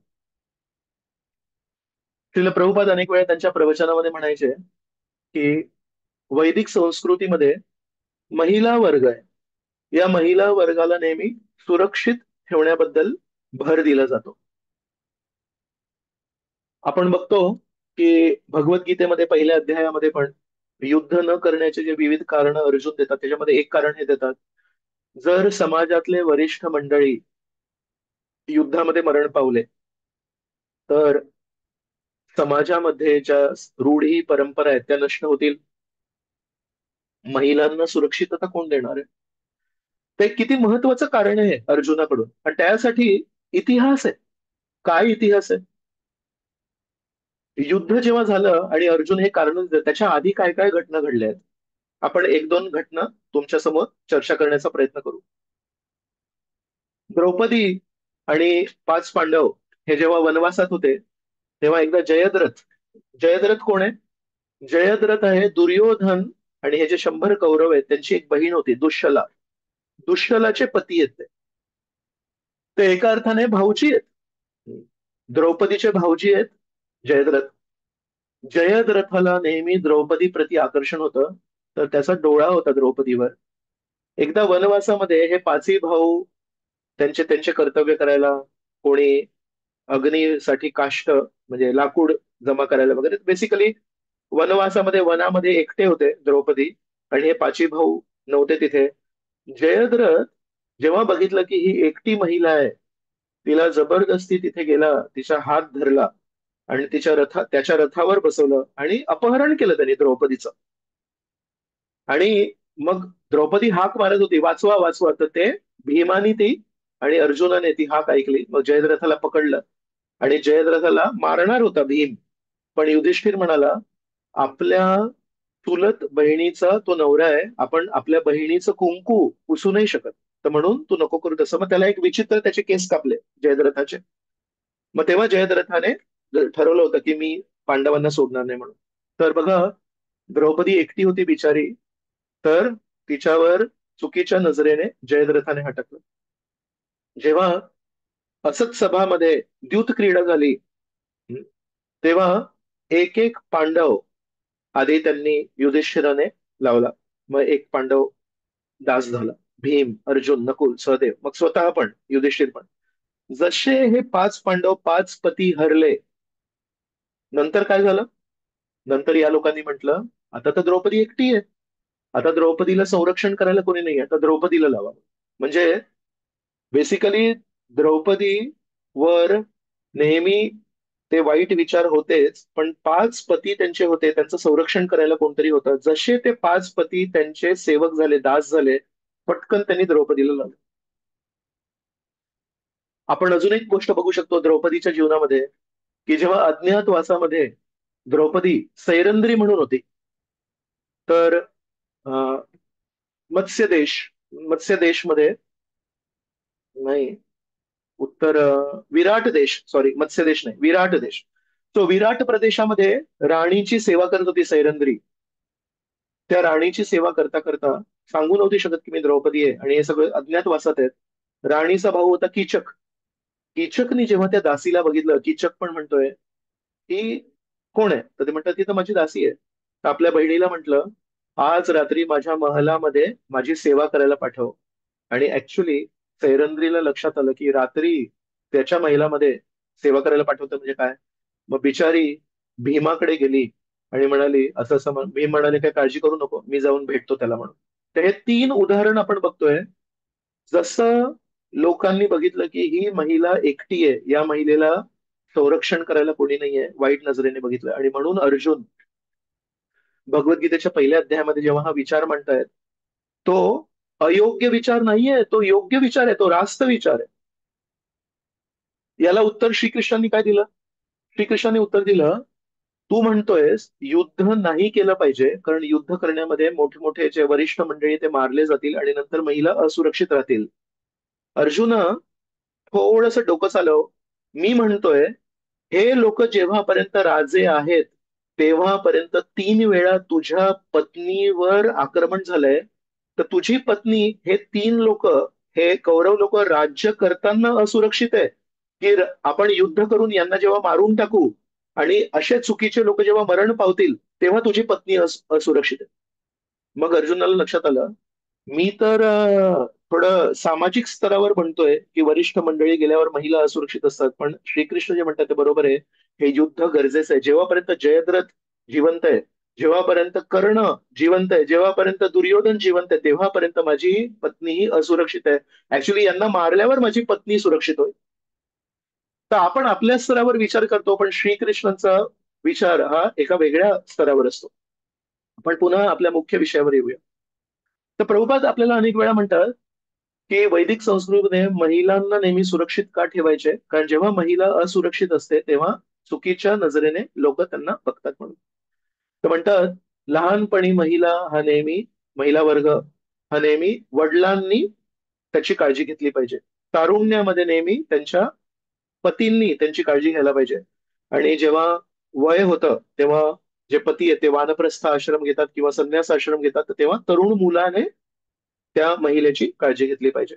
श्रील प्रभुपाद अनेक वेळा त्यांच्या प्रवचनामध्ये म्हणायचे की वैदिक संस्कृतीमध्ये महिला वर्ग आहे, या महिला वर्गाला नेहमी सुरक्षित ठेवण्याबद्दल भर दिला जातो. आपण बघतो की भगवद्गीतेमध्ये पहिल्या अध्यायामध्ये पण युद्ध न करण्याचे जे विविध कारण अर्जुन देतात त्याच्यामध्ये एक कारण हे देतात, जर समाजातले वरिष्ठ मंडळी युद्धामध्ये मरण पावले तर समाजामध्ये ज्या रूढी परंपरा आहेत त्या नष्ट होतील. महिलांना सुरक्षितता कोण देणार आहे? ते किती महत्वाचं कारण आहे अर्जुनाकडून. आणि त्यासाठी इतिहास आहे. काय इतिहास आहे? युद्ध जेव्हा झालं आणि अर्जुन हे कारण त्याच्या आधी काय काय घटना घडल्या आहेत, आपण 1-2 घटना तुमच्या समोर चर्चा करण्याचा प्रयत्न करू. द्रौपदी आणि 5 पांडव हे जेव्हा वनवासात होते तेव्हा एकदा जयद्रथ, जयद्रथ कोण आहे? जयद्रथ आहे दुर्योधन आणि हे जे 100 कौरव आहेत त्यांची एक बहीण होती दुश्शला. दुश्शलाचे पती आहेत ते एका अर्थाने भाऊजी आहेत. द्रौपदीचे भाऊजी आहेत जयद्रथ. जयद्रथाला नेहमी द्रौपदी प्रति आकर्षण होतं, तर त्याचा डोळा होता द्रौपदीवर. एकदा वनवासामध्ये हे पाचही भाऊ त्यांचे त्यांचे कर्तव्य करायला, कोणी अग्नीसाठी काष्ट म्हणजे लाकूड जमा करायला वगैरे, बेसिकली वनवासामध्ये वनामध्ये एकटे होते द्रौपदी आणि हे पाचही भाऊ नव्हते तिथे. जयद्रथ जेव्हा बघितलं की ही एकटी महिला आहे, तिला जबरदस्ती तिथे गेला, तिचा हात धरला आणि त्याच्या रथावर बसवलं आणि अपहरण केलं त्यांनी द्रौपदीचं. आणि मग द्रौपदी हाक मारत होती, वाचवा वाचवा, तर ते भीमानी ती आणि अर्जुनाने ती हाक ऐकली. मग जयद्रथाला पकडलं आणि जयद्रथाला मारणार होता भीम, पण युधिष्ठिर म्हणाला, आपल्या चुलत बहिणीचा तो नवरा आहे, आपण आपल्या बहिणीचं कुंकू पुसू नाही शकत, तर म्हणून तू नको करू तसं. मग त्याला एक विचित्र त्याचे केस कापले जयद्रथाचे. मग तेव्हा जयद्रथाने ठरवलं होतं की मी पांडवांना सोडणार नाही म्हणून. तर बघा, द्रौपदी एकटी होती बिचारी, तर तिच्यावर चुकीच्या नजरेने जयद्रथाने हटकलं. जेव्हा असत सभामध्ये द्यूत क्रीडा झाली, तेव्हा एक एक पांडव आधी त्यांनी युधिष्ठिराने लावला. मग एक पांडव दास झाला, भीम, अर्जुन, नकुल, सहदेव, मग स्वतः पण युधिष्ठिर पण. जसे हे 5 पांडव 5 पती हरले, नंतर काय झालं? नंतर या लोकांनी म्हटलं, आता तर द्रौपदी एकटी आहे, आता द्रौपदीला संरक्षण करायला कोणी नाही, आता द्रौपदीला लावा. म्हणजे बेसिकली द्रौपदी वर नेहमी ते वाईट विचार होतेच, पण 5 पती त्यांचे होते, त्यांचं संरक्षण करायला कोणतरी होतं. जसे ते 5 पती त्यांचे सेवक झाले, दास झाले, पटकन त्यांनी द्रौपदीला लावलं. आपण अजून एक गोष्ट बघू शकतो द्रौपदीच्या जीवनामध्ये, की जेव्हा अज्ञातवासामध्ये द्रौपदी सैरंद्री म्हणून होती, तर अं, मत्स्य देश, मत्स्य देशमध्ये नाही, विराट देश, सॉरी मत्स्य देश नाही, विराट देश. तो विराट प्रदेशामध्ये राणीची सेवा करत होती सैरंद्री. त्या राणीची सेवा करता करता सांगू नव्हती शकत की मी द्रौपदी आहे आणि हे सगळं अज्ञातवासात आहेत. राणीचा भाऊ होता कीचक. कीचकनी जेव्हा त्या दासीला बघितलं, कीचक पण म्हणतोय की कोण आहे, तर ते म्हणतात ती तर माझी दासी आहे. तर आपल्या बहिणीला म्हटलं, आज रात्री माझ्या महलामध्ये माझी सेवा करायला पाठव. आणि ऍक्च्युली सैरंद्रीला लक्षात आलं की रात्री त्याच्या महिलामध्ये सेवा करायला पाठवतं म्हणजे काय. मग बिचारी भीमाकडे गेली आणि म्हणाली असं असं भीम म्हणाले, काय काळजी करू नको, मी जाऊन भेटतो त्याला म्हणून. तर हे 3 उदाहरण आपण बघतोय. जसं लोकांनी बघितलं की ही महिला एकटी आहे, या महिलेला संरक्षण करायला कोणी नाहीये, वाईट नजरेने बघितलं, आणि म्हणून अर्जुन भगवद्गीतेच्या पहिल्या अध्यायामध्ये जेव्हा हा विचार मांडतायत, तो अयोग्य विचार नाहीये, तो योग्य विचार आहे, तो रास्त विचार आहे. याला उत्तर श्रीकृष्णांनी काय दिलं? श्रीकृष्णांनी उत्तर दिलं, तू म्हणतोयस युद्ध नाही केलं पाहिजे, कारण युद्ध करण्यामध्ये मोठमोठे जे वरिष्ठ मंडळी ते मारले जातील आणि नंतर महिला असुरक्षित राहतील. अर्जुन, थोडस डोकं चालव. मी म्हणतोय हे लोक जेव्हापर्यंत राजे आहेत तेव्हापर्यंत 3 वेळा तुझ्या पत्नीवर आक्रमण झालंय, तर तुझी पत्नी हे 3 लोक, हे कौरव लोक राज्य करताना असुरक्षित आहे, की आपण युद्ध करून यांना जेव्हा मारून टाकू आणि असे चुकीचे लोक जेव्हा मरण पावतील तेव्हा तुझी पत्नी असुरक्षित आहे. मग अर्जुनाला लक्षात आलं, मी तर थोडं सामाजिक स्तरावर म्हणतोय की वरिष्ठ मंडळी गेल्यावर महिला असुरक्षित असतात, पण श्रीकृष्ण जे म्हणतात ते बरोबर आहे. हे युद्ध गरजेचं आहे. जेव्हापर्यंत जयद्रथ जिवंत आहे, जेव्हापर्यंत कर्ण जिवंत आहे, जेव्हापर्यंत दुर्योधन जिवंत आहे, तेव्हापर्यंत माझी पत्नी ही असुरक्षित आहे. ऍक्च्युली यांना मारल्यावर माझी पत्नी सुरक्षित होईल. तर आपण आपल्या स्तरावर विचार करतो, पण श्रीकृष्णांचा विचार हा एका वेगळ्या स्तरावर असतो. आपण पुन्हा आपल्या मुख्य विषयावर येऊया. तर प्रभुपाद आपल्याला अनेक वेळा म्हणतात की वैदिक संस्कृतीमध्ये महिलांना नेहमी सुरक्षित का ठेवायचे, कारण जेव्हा महिला असुरक्षित असते तेव्हा चुकीच्या नजरेने लोक त्यांना बघतात म्हणून. तर म्हणतात लहानपणी महिला वर्ग हा नेहमी वडिलांनी त्याची काळजी घेतली पाहिजे. तारुण्यामध्ये नेहमी त्यांच्या पतींनी त्यांची काळजी घ्यायला पाहिजे. आणि जेव्हा वय होतं तेव्हा जे पती आहेत ते वानप्रस्थ आश्रम घेतात किंवा संन्यास आश्रम घेतात, तर तेव्हा तरुण मुलाने त्या महिलेची काळजी घेतली पाहिजे.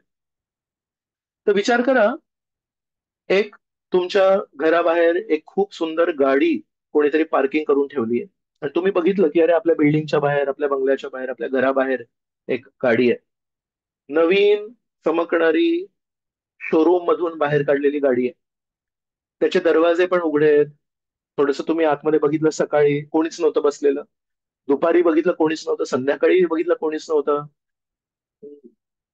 तर विचार करा, एक तुमच्या घराबाहेर एक खूप सुंदर गाडी कोणीतरी पार्किंग करून ठेवली आहे आणि तुम्ही बघितलं की अरे आपल्या बिल्डिंगच्या बाहेर, आपल्या बंगल्याच्या बाहेर, आपल्या घराबाहेर एक गाडी आहे, नवीन चमकणारी, शोरूम मधून बाहेर काढलेली गाडी आहे. त्याचे दरवाजे पण उघडे आहेत. थोडस तुम्ही आतमध्ये बघितलं, सकाळी कोणीच नव्हतं बसलेलं, दुपारी बघितलं कोणीच नव्हतं, संध्याकाळी बघितलं कोणीच नव्हतं.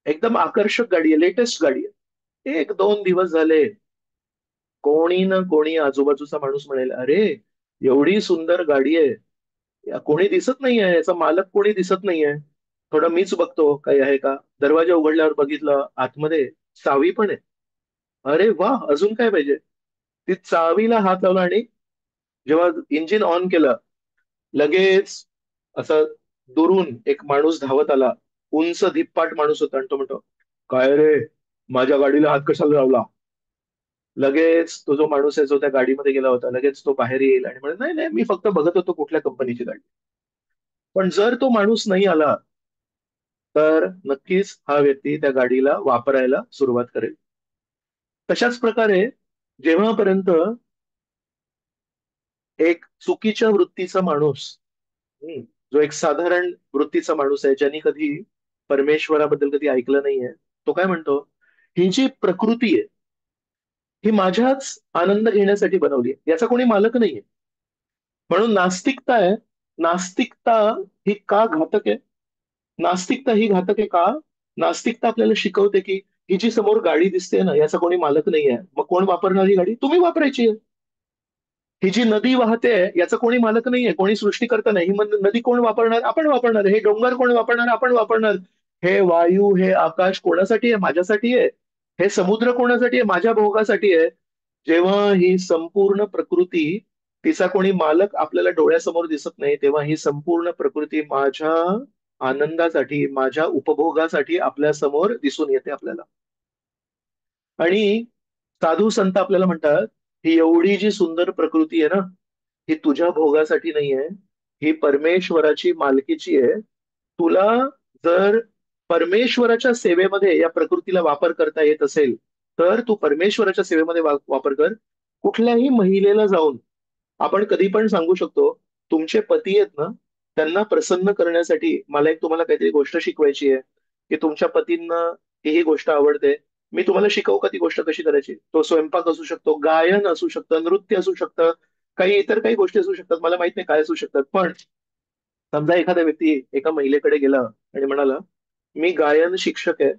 एकदम आकर्षक गाडी आहे, लेटेस्ट गाडी आहे. 1-2 दिवस झाले, कोणी ना कोणी आजूबाजूचा माणूस म्हणेल, अरे एवढी सुंदर गाडी आहे, कोणी दिसत नाहीये, याचा मालक कोणी दिसत नाहीये, थोडं मीच बघतो काही आहे का. दरवाजा उघडल्यावर बघितलं आतमध्ये चावी पण आहे. अरे वा, अजून काय पाहिजे. ती चावीला हात लावला आणि जेव्हा इंजिन ऑन केलं, लगेच असं दुरून एक माणूस धावत आला. उंच धिप्पाट माणूस होता आणि तो म्हणतो, काय रे, माझ्या गाडीला हात कशाला लावला. लगेच तो जो माणूस आहे जो त्या गाडीमध्ये गेला होता, लगेच तो बाहेर येईल आणि म्हणेल, नाही नाही, मी फक्त बघत होतो कुठल्या कंपनीची गाडी. पण जर तो माणूस नाही आला तर नक्कीच हा व्यक्ती त्या गाडीला वापरायला सुरुवात करेल. तशाच प्रकारे जेव्हापर्यंत एक चुकीच्या वृत्तीचा माणूस, हम्म, जो एक साधारण वृत्तीचा माणूस आहे, ज्यांनी कधी परमेश्वराबद्दल कधी ऐकलं नाहीये, तो काय म्हणतो, ही जी प्रकृती आहे ही माझ्याच आनंद घेण्यासाठी बनवली आहे, याचा कोणी मालक नाहीये. म्हणून नास्तिकता आहे. नास्तिकता ही का घातक आहे. नास्तिकता ही घातक आहे का. नास्तिकता आपल्याला शिकवते की ही जी समोर गाडी दिसते ना, याचा कोणी मालक नाहीये, मग कोण वापरणार ही गाडी, तुम्ही वापरायची आहे. ही जी नदी वाहते याचा कोणी मालक नाहीये, कोणी सृष्टीकर्ता नाही, ही नदी कोण वापरणार, आपण वापरणार. हे डोंगर कोण वापरणार, आपण वापरणार. हे वायू, हे आकाश कोणासाठी आहे, माझ्यासाठी आहे. हे समुद्र कोणासाठी आहे, माझ्या भोगासाठी आहे. जेव्हा ही संपूर्ण प्रकृती, तिचा कोणी मालक आपल्याला डोळ्यासमोर दिसत नाही, तेव्हा ही संपूर्ण प्रकृती माझ्या आनंदासाठी, माझ्या उपभोगासाठी आपल्या समोर दिसून येते आपल्याला. आणि साधू संत आपल्याला म्हणतात, ही एवढी जी सुंदर प्रकृती आहे ना, ही तुझ्या भोगासाठी नाहीये, ही परमेश्वराची मालकीची आहे. तुला जर परमेश्वराच्या सेवेमध्ये या प्रकृतीला वापर करता येत असेल तर तू परमेश्वराच्या सेवेमध्ये वापर कर. कुठल्याही महिलेला जाऊन आपण कधी पण सांगू शकतो, तुमचे पती आहेत ना, त्यांना प्रसन्न करण्यासाठी मला एक तुम्हाला काहीतरी गोष्ट शिकवायची आहे, की तुमच्या पतींना ही गोष्ट आवडते, मी तुम्हाला शिकवू का ती गोष्ट कशी करायची. तो स्वयंपाक असू शकतो, गायन असू शकतं, नृत्य असू शकतं, काही इतर काही गोष्टी असू शकतात, मला माहित नाही काय असू शकतात. पण समजा एखादा व्यक्ती एका महिलेकडे गेला आणि म्हणाला, मी गायन शिक्षक आहे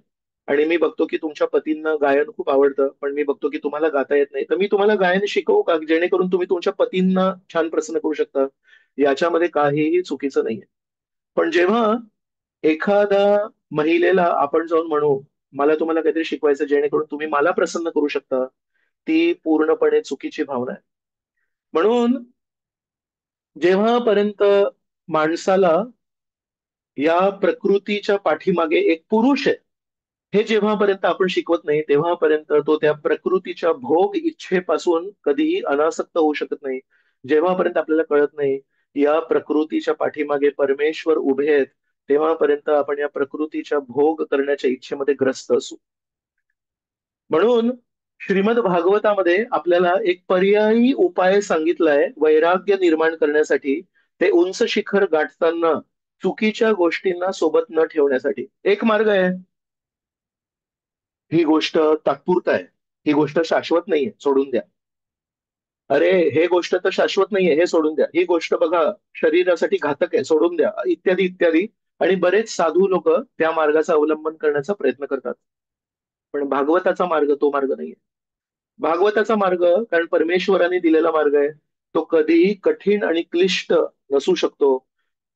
आणि मी बघतो की तुमच्या पतींना गायन खूप आवडतं, पण मी बघतो की तुम्हाला गाता येत नाही, तर मी तुम्हाला गायन शिकवू का, जेणेकरून तुम्ही तुमच्या पतींना छान प्रसन्न करू शकता. याच्यामध्ये काहीही चुकीचं नाहीये. पण जेव्हा एखादा महिलेला आपण जाऊन म्हणू, मला तुम्हाला काहीतरी शिकवायचं जेणेकरून तुम्ही मला प्रसन्न करू शकता, ती पूर्णपणे चुकीची भावना आहे. म्हणून जेव्हापर्यंत माणसाला या प्रकृतीच्या पाठीमागे एक पुरुष आहे हे जेव्हापर्यंत आपण शिकवत नाही, तेव्हापर्यंत तो त्या प्रकृतीच्या भोग इच्छेपासून कधीही अनासक्त होऊ शकत नाही. जेव्हापर्यंत आपल्याला कळत नाही या प्रकृतीच्या पाठीमागे परमेश्वर उभे आहेत, तेव्हापर्यंत आपण या प्रकृतीच्या भोग करण्याच्या इच्छेमध्ये ग्रस्त असू. म्हणून श्रीमद भागवतामध्ये आपल्याला एक पर्यायी उपाय सांगितलाय वैराग्य निर्माण करण्यासाठी. ते उंच शिखर गाठताना चुकीच्या गोष्टींना सोबत न ठेवण्यासाठी एक मार्ग आहे, ही गोष्ट तात्पुरता आहे, ही गोष्ट शाश्वत नाहीये, सोडून द्या. अरे हे गोष्ट तर शाश्वत नाहीये, हे सोडून द्या. ही गोष्ट बघा शरीरासाठी घातक आहे, सोडून द्या, इत्यादी इत्यादी. आणि बरेच साधू लोक त्या मार्गाचा अवलंबन करण्याचा प्रयत्न करतात. पण भागवताचा मार्ग तो मार्ग नाहीये. भागवताचा मार्ग, कारण परमेश्वराने दिलेला मार्ग आहे, तो कधीही कठीण आणि क्लिष्ट नसू शकतो.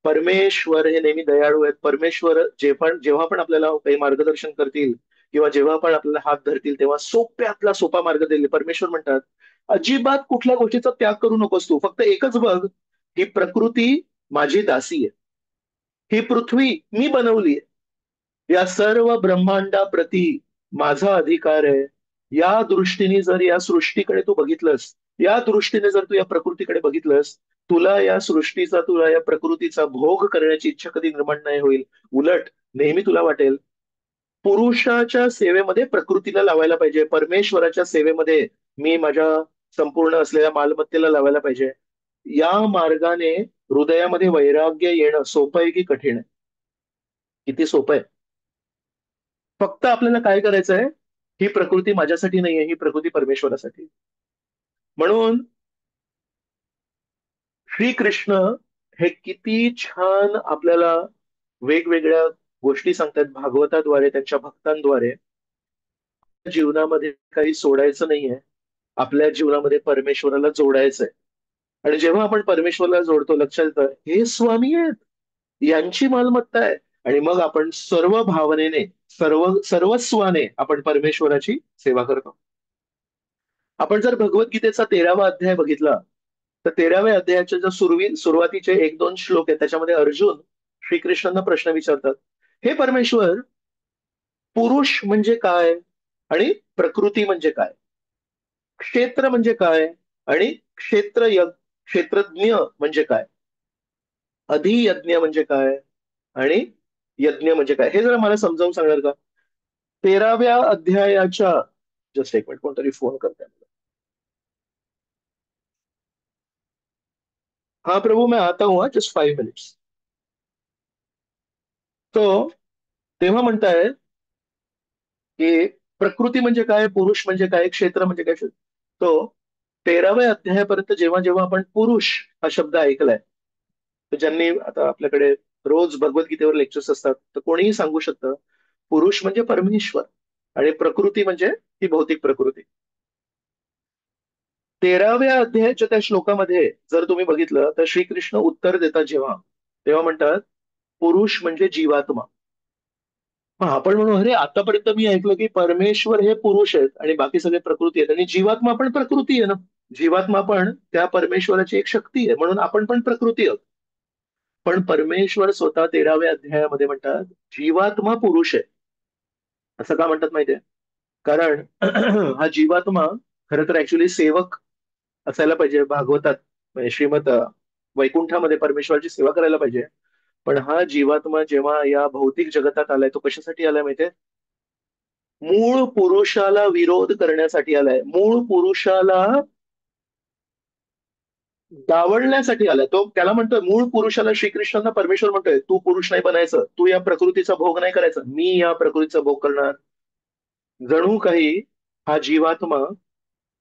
परमेश्वर हे नेहमी दयाळू आहेत. परमेश्वर जेव्हा पण आपल्याला काही मार्गदर्शन करतील किंवा जेव्हा पण आपल्याला हात धरतील, तेव्हा सोप्यातला सोपा मार्ग देईल. परमेश्वर म्हणतात, अजिबात कुठल्या गोष्टीचा त्याग करू नकोस, तू फक्त एकच बघ, ही प्रकृती माझी दासी आहे, ही पृथ्वी मी बनवली आहे, या सर्व ब्रह्मांडाप्रती माझा अधिकार आहे. या दृष्टीने जर या सृष्टीकडे तू बघितलंस, या दृष्टीने जर तू या प्रकृतीकडे बघितलंस, तुला या प्रकृतीचा भोग करण्याची इच्छा कधी निर्माण नाही होईल. उलट नेहमी तुला वाटेल पुरुषाच्या सेवेमध्ये प्रकृतीला लावायला पाहिजे, परमेश्वराच्या सेवेमध्ये मी माझ्या संपूर्ण असलेल्या मालमत्तेला लावायला पाहिजे. या मार्गाने हृदयामध्ये वैराग्य येणं सोपं आहे की कठीण आहे? किती सोपं आहे. फक्त आपल्याला काय करायचंय, ही प्रकृती माझ्यासाठी नाहीये, ही प्रकृती परमेश्वरासाठी. म्हणून श्रीकृष्ण हे किती छान आपल्याला वेगवेगळ्या गोष्टी सांगतात भागवताद्वारे, त्यांच्या भक्तांद्वारे. जीवनामध्ये काही सोडायचं नाहीये, आपल्या जीवनामध्ये परमेश्वराला जोडायचंय. आणि जेव्हा आपण परमेश्वराला जोडतो, लक्षात येतं हे स्वामी आहेत, यांची मालमत्ता आहे. आणि मग आपण सर्व भावनेने, सर्वस्वाने आपण परमेश्वराची सेवा करतो. आपण जर भगवद्गीतेचा 13वा अध्याय बघितला, तर 13व्या अध्यायाच्या जो सुरुवातीचे 1-2 श्लोक आहेत, त्याच्यामध्ये अर्जुन श्रीकृष्णांना प्रश्न विचारतात, हे परमेश्वर, पुरुष म्हणजे काय आणि प्रकृती म्हणजे काय? क्षेत्र म्हणजे काय आणि क्षेत्रज्ञ म्हणजे काय? अधियज्ञ म्हणजे काय आणि यज्ञ म्हणजे काय? हे जरा मला समजावून सांगणार का? 13व्या अध्यायाच्या, जस्ट एक मिनिट, कोणतरी फोन करताय मला. हाँ प्रभु मैं आता हूँ, जस्ट 5 मिनिट्स. तो तेव्हा म्हणताय की प्रकृती म्हणजे काय, पुरुष म्हणजे काय, क्षेत्र म्हणजे काय. तो 13व्या अध्यायापर्यंत जेव्हा जेव्हा आपण पुरुष हा शब्द ऐकलाय, तर ज्यांनी आता आपल्याकडे रोज भगवद्गीतेवर लेक्चर्स असतात, तर कोणीही सांगू शकतं पुरुष म्हणजे परमेश्वर आणि प्रकृती म्हणजे ही भौतिक प्रकृती. 13व्या अध्यायाच्या त्या श्लोकामध्ये जर तुम्ही बघितलं, तर श्रीकृष्ण उत्तर देतात जेव्हा, तेव्हा म्हणतात पुरुष म्हणजे जीवात्मा. मग आपण म्हणू, अरे आतापर्यंत मी ऐकलं की परमेश्वर हे पुरुष आहेत आणि बाकी सगळे प्रकृती आहेत, आणि जीवात्मा पण प्रकृती आहे ना. जीवात्मा पण त्या परमेश्वराची एक शक्ती आहे, म्हणून आपण पण प्रकृती आहोत. पण परमेश्वर स्वतः 13व्या अध्यायामध्ये म्हणतात जीवात्मा पुरुष आहे. असं का म्हणतात माहितीये? कारण हा जीवात्मा खरं तर ऍक्च्युली सेवक असायला पाहिजे भागवतात, म्हणजे श्रीमद वैकुंठामध्ये परमेश्वराची सेवा करायला पाहिजे. पण हा जीवात्मा जेव्हा या भौतिक जगतात आलाय, तो कशासाठी आलाय माहितीये? मूळ पुरुषाला विरोध करण्यासाठी आलाय, मूळ पुरुषाला डावलण्यासाठी आलाय. तो त्याला म्हणतोय, मूळ पुरुषाला श्रीकृष्णांना परमेश्वर म्हणतोय तू पुरुष नाही बनायचं, तू या प्रकृतीचा भोग नाही करायचा, मी या प्रकृतीचा भोग करणार. जणू काही हा जीवात्मा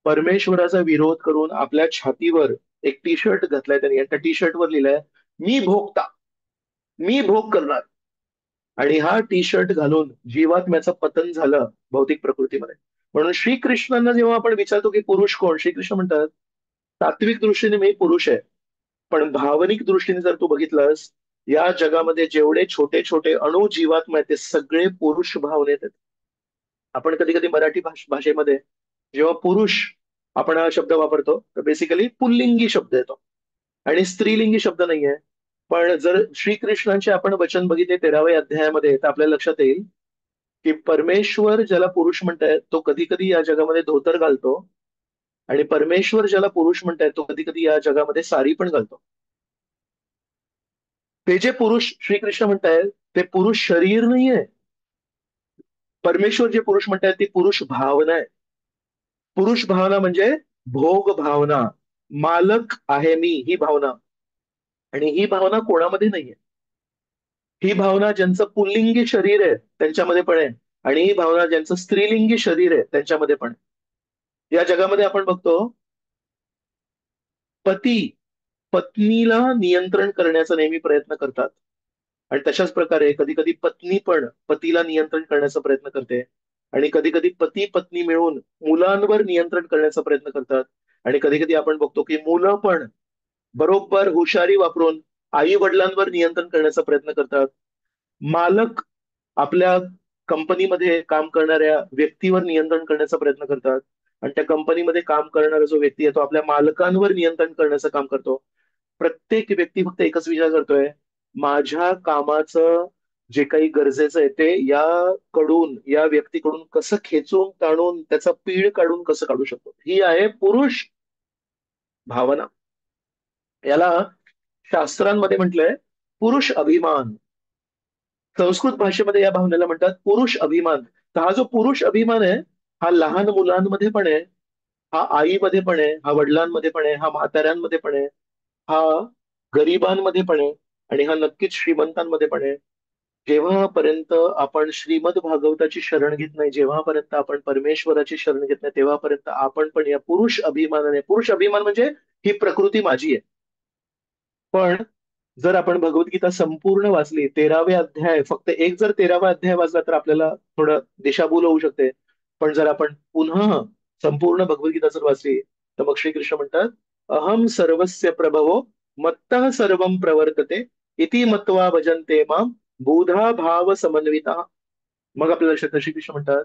परमेश्वराचा विरोध करून आपल्या छातीवर एक टी शर्ट घातलाय त्यांनी, आणि त्या टी शर्टवर लिहिलंय मी भोगता, मी भोग करणार. आणि हा टी शर्ट घालून जीवात्म्याचं पतन झालं भौतिक प्रकृतीमध्ये. म्हणून श्रीकृष्णांना जेव्हा आपण विचारतो की पुरुष कोण, श्रीकृष्ण म्हणतात तात्विक दृष्टीने मी पुरुष आहे, पण भावनिक दृष्टीने जर तू बघितलंस, या जगामध्ये जेवढे छोटे छोटे अणु जीवात्मा आहेत ते सगळे पुरुष भावनेत आहेत. आपण कधी कधी मराठी भाषेमध्ये जेव्हा पुरुष आपण हा शब्द वापरतो, तर बेसिकली पुल्लिंगी शब्द येतो आणि स्त्रीलिंगी शब्द नाहीये. पण जर श्रीकृष्णांचे आपण वचन बघितले 13व्या अध्यायामध्ये, तर आपल्या लक्षात येईल की परमेश्वर ज्याला पुरुष म्हणतायत तो कधी कधी या जगामध्ये धोतर घालतो, आणि परमेश्वर ज्याला पुरुष म्हणतायत तो कधी कधी या जगामध्ये साडी पण घालतो. ते जे पुरुष श्रीकृष्ण म्हणतायत ते पुरुष शरीर नाहीये. परमेश्वर जे पुरुष म्हणतायत ती पुरुष भावना आहे. पुरुष भावना म्हणजे भोग भावना, मालक आहे मी ही भावना. आणि ही भावना कोणामध्ये नाहीये. ही भावना ज्यांचं पुल्लिंगी शरीर आहे त्यांच्यामध्ये पण आहे, आणि ही भावना ज्यांचं स्त्रीलिंगी शरीर आहे त्यांच्यामध्ये पण आहे. या जगामध्ये आपण बघतो पती पत्नीला नियंत्रण करण्याचा नेहमी प्रयत्न करतात, आणि तशाच प्रकारे कधी कधी पत्नी पण पतीला नियंत्रण करण्याचा प्रयत्न करते, आणि कधी कधी पती पत्नी मिळून मुलांवर नियंत्रण करण्याचा प्रयत्न करतात. आणि कधी कधी आपण बघतो की मुलं पण बरोबर हुशारी वापरून आई वडिलांवर नियंत्रण करण्याचा प्रयत्न करतात. मालक आपल्या कंपनीमध्ये काम करणाऱ्या व्यक्तीवर नियंत्रण करण्याचा प्रयत्न करतात, आणि त्या कंपनीमध्ये काम करणारा जो व्यक्ती आहे तो आपल्या मालकांवर नियंत्रण करण्याचं काम करतो. प्रत्येक व्यक्ती फक्त एकच विचार करतोय, माझ्या कामाचं जे काही गरजेचं आहे ते या व्यक्तीकडून कसं खेचून ताणून त्याचा पीळ काढून कसं काढू शकतो, ही आहे पुरुष भावना. याला शास्त्रांमध्ये म्हटलंय पुरुष अभिमान. संस्कृत भाषेमध्ये या भावनेला म्हणतात पुरुष अभिमान. तर हा जो पुरुष अभिमान आहे, हा लहान मुलांमध्ये पण आहे, हा आईमध्ये पण आहे, हा वडिलांमध्ये पण आहे, हा म्हाताऱ्यांमध्ये पण आहे, हा गरिबांमध्ये पण आहे, आणि हा नक्कीच श्रीमंतांमध्ये पण आहे. जेव्हापर्यंत आपण श्रीमद भागवताची शरण घेत नाही, जेव्हापर्यंत आपण परमेश्वराची शरण घेत नाही, तेव्हापर्यंत आपण पण या पुरुष अभिमानाने, पुरुष अभिमान म्हणजे ही प्रकृती माझी आहे. पण जर आपण भगवद्गीता संपूर्ण वाचली, 13वे अध्याय, फक्त एक जर 13वा अध्याय वाचला तर आपल्याला थोडं दिशाभूल होऊ शकते. पण जर आपण पुन्हा संपूर्ण भगवद्गीता जर वाचली, तर मग श्रीकृष्ण म्हणतात, अहम सर्वस्य प्रभवो मत्तः सर्वं प्रवर्तते इति मत्वा भजन्ते माम बुधा भाव समन्विता. मग आपल्या लक्षात येतं, श्रीकृष्ण म्हणतात,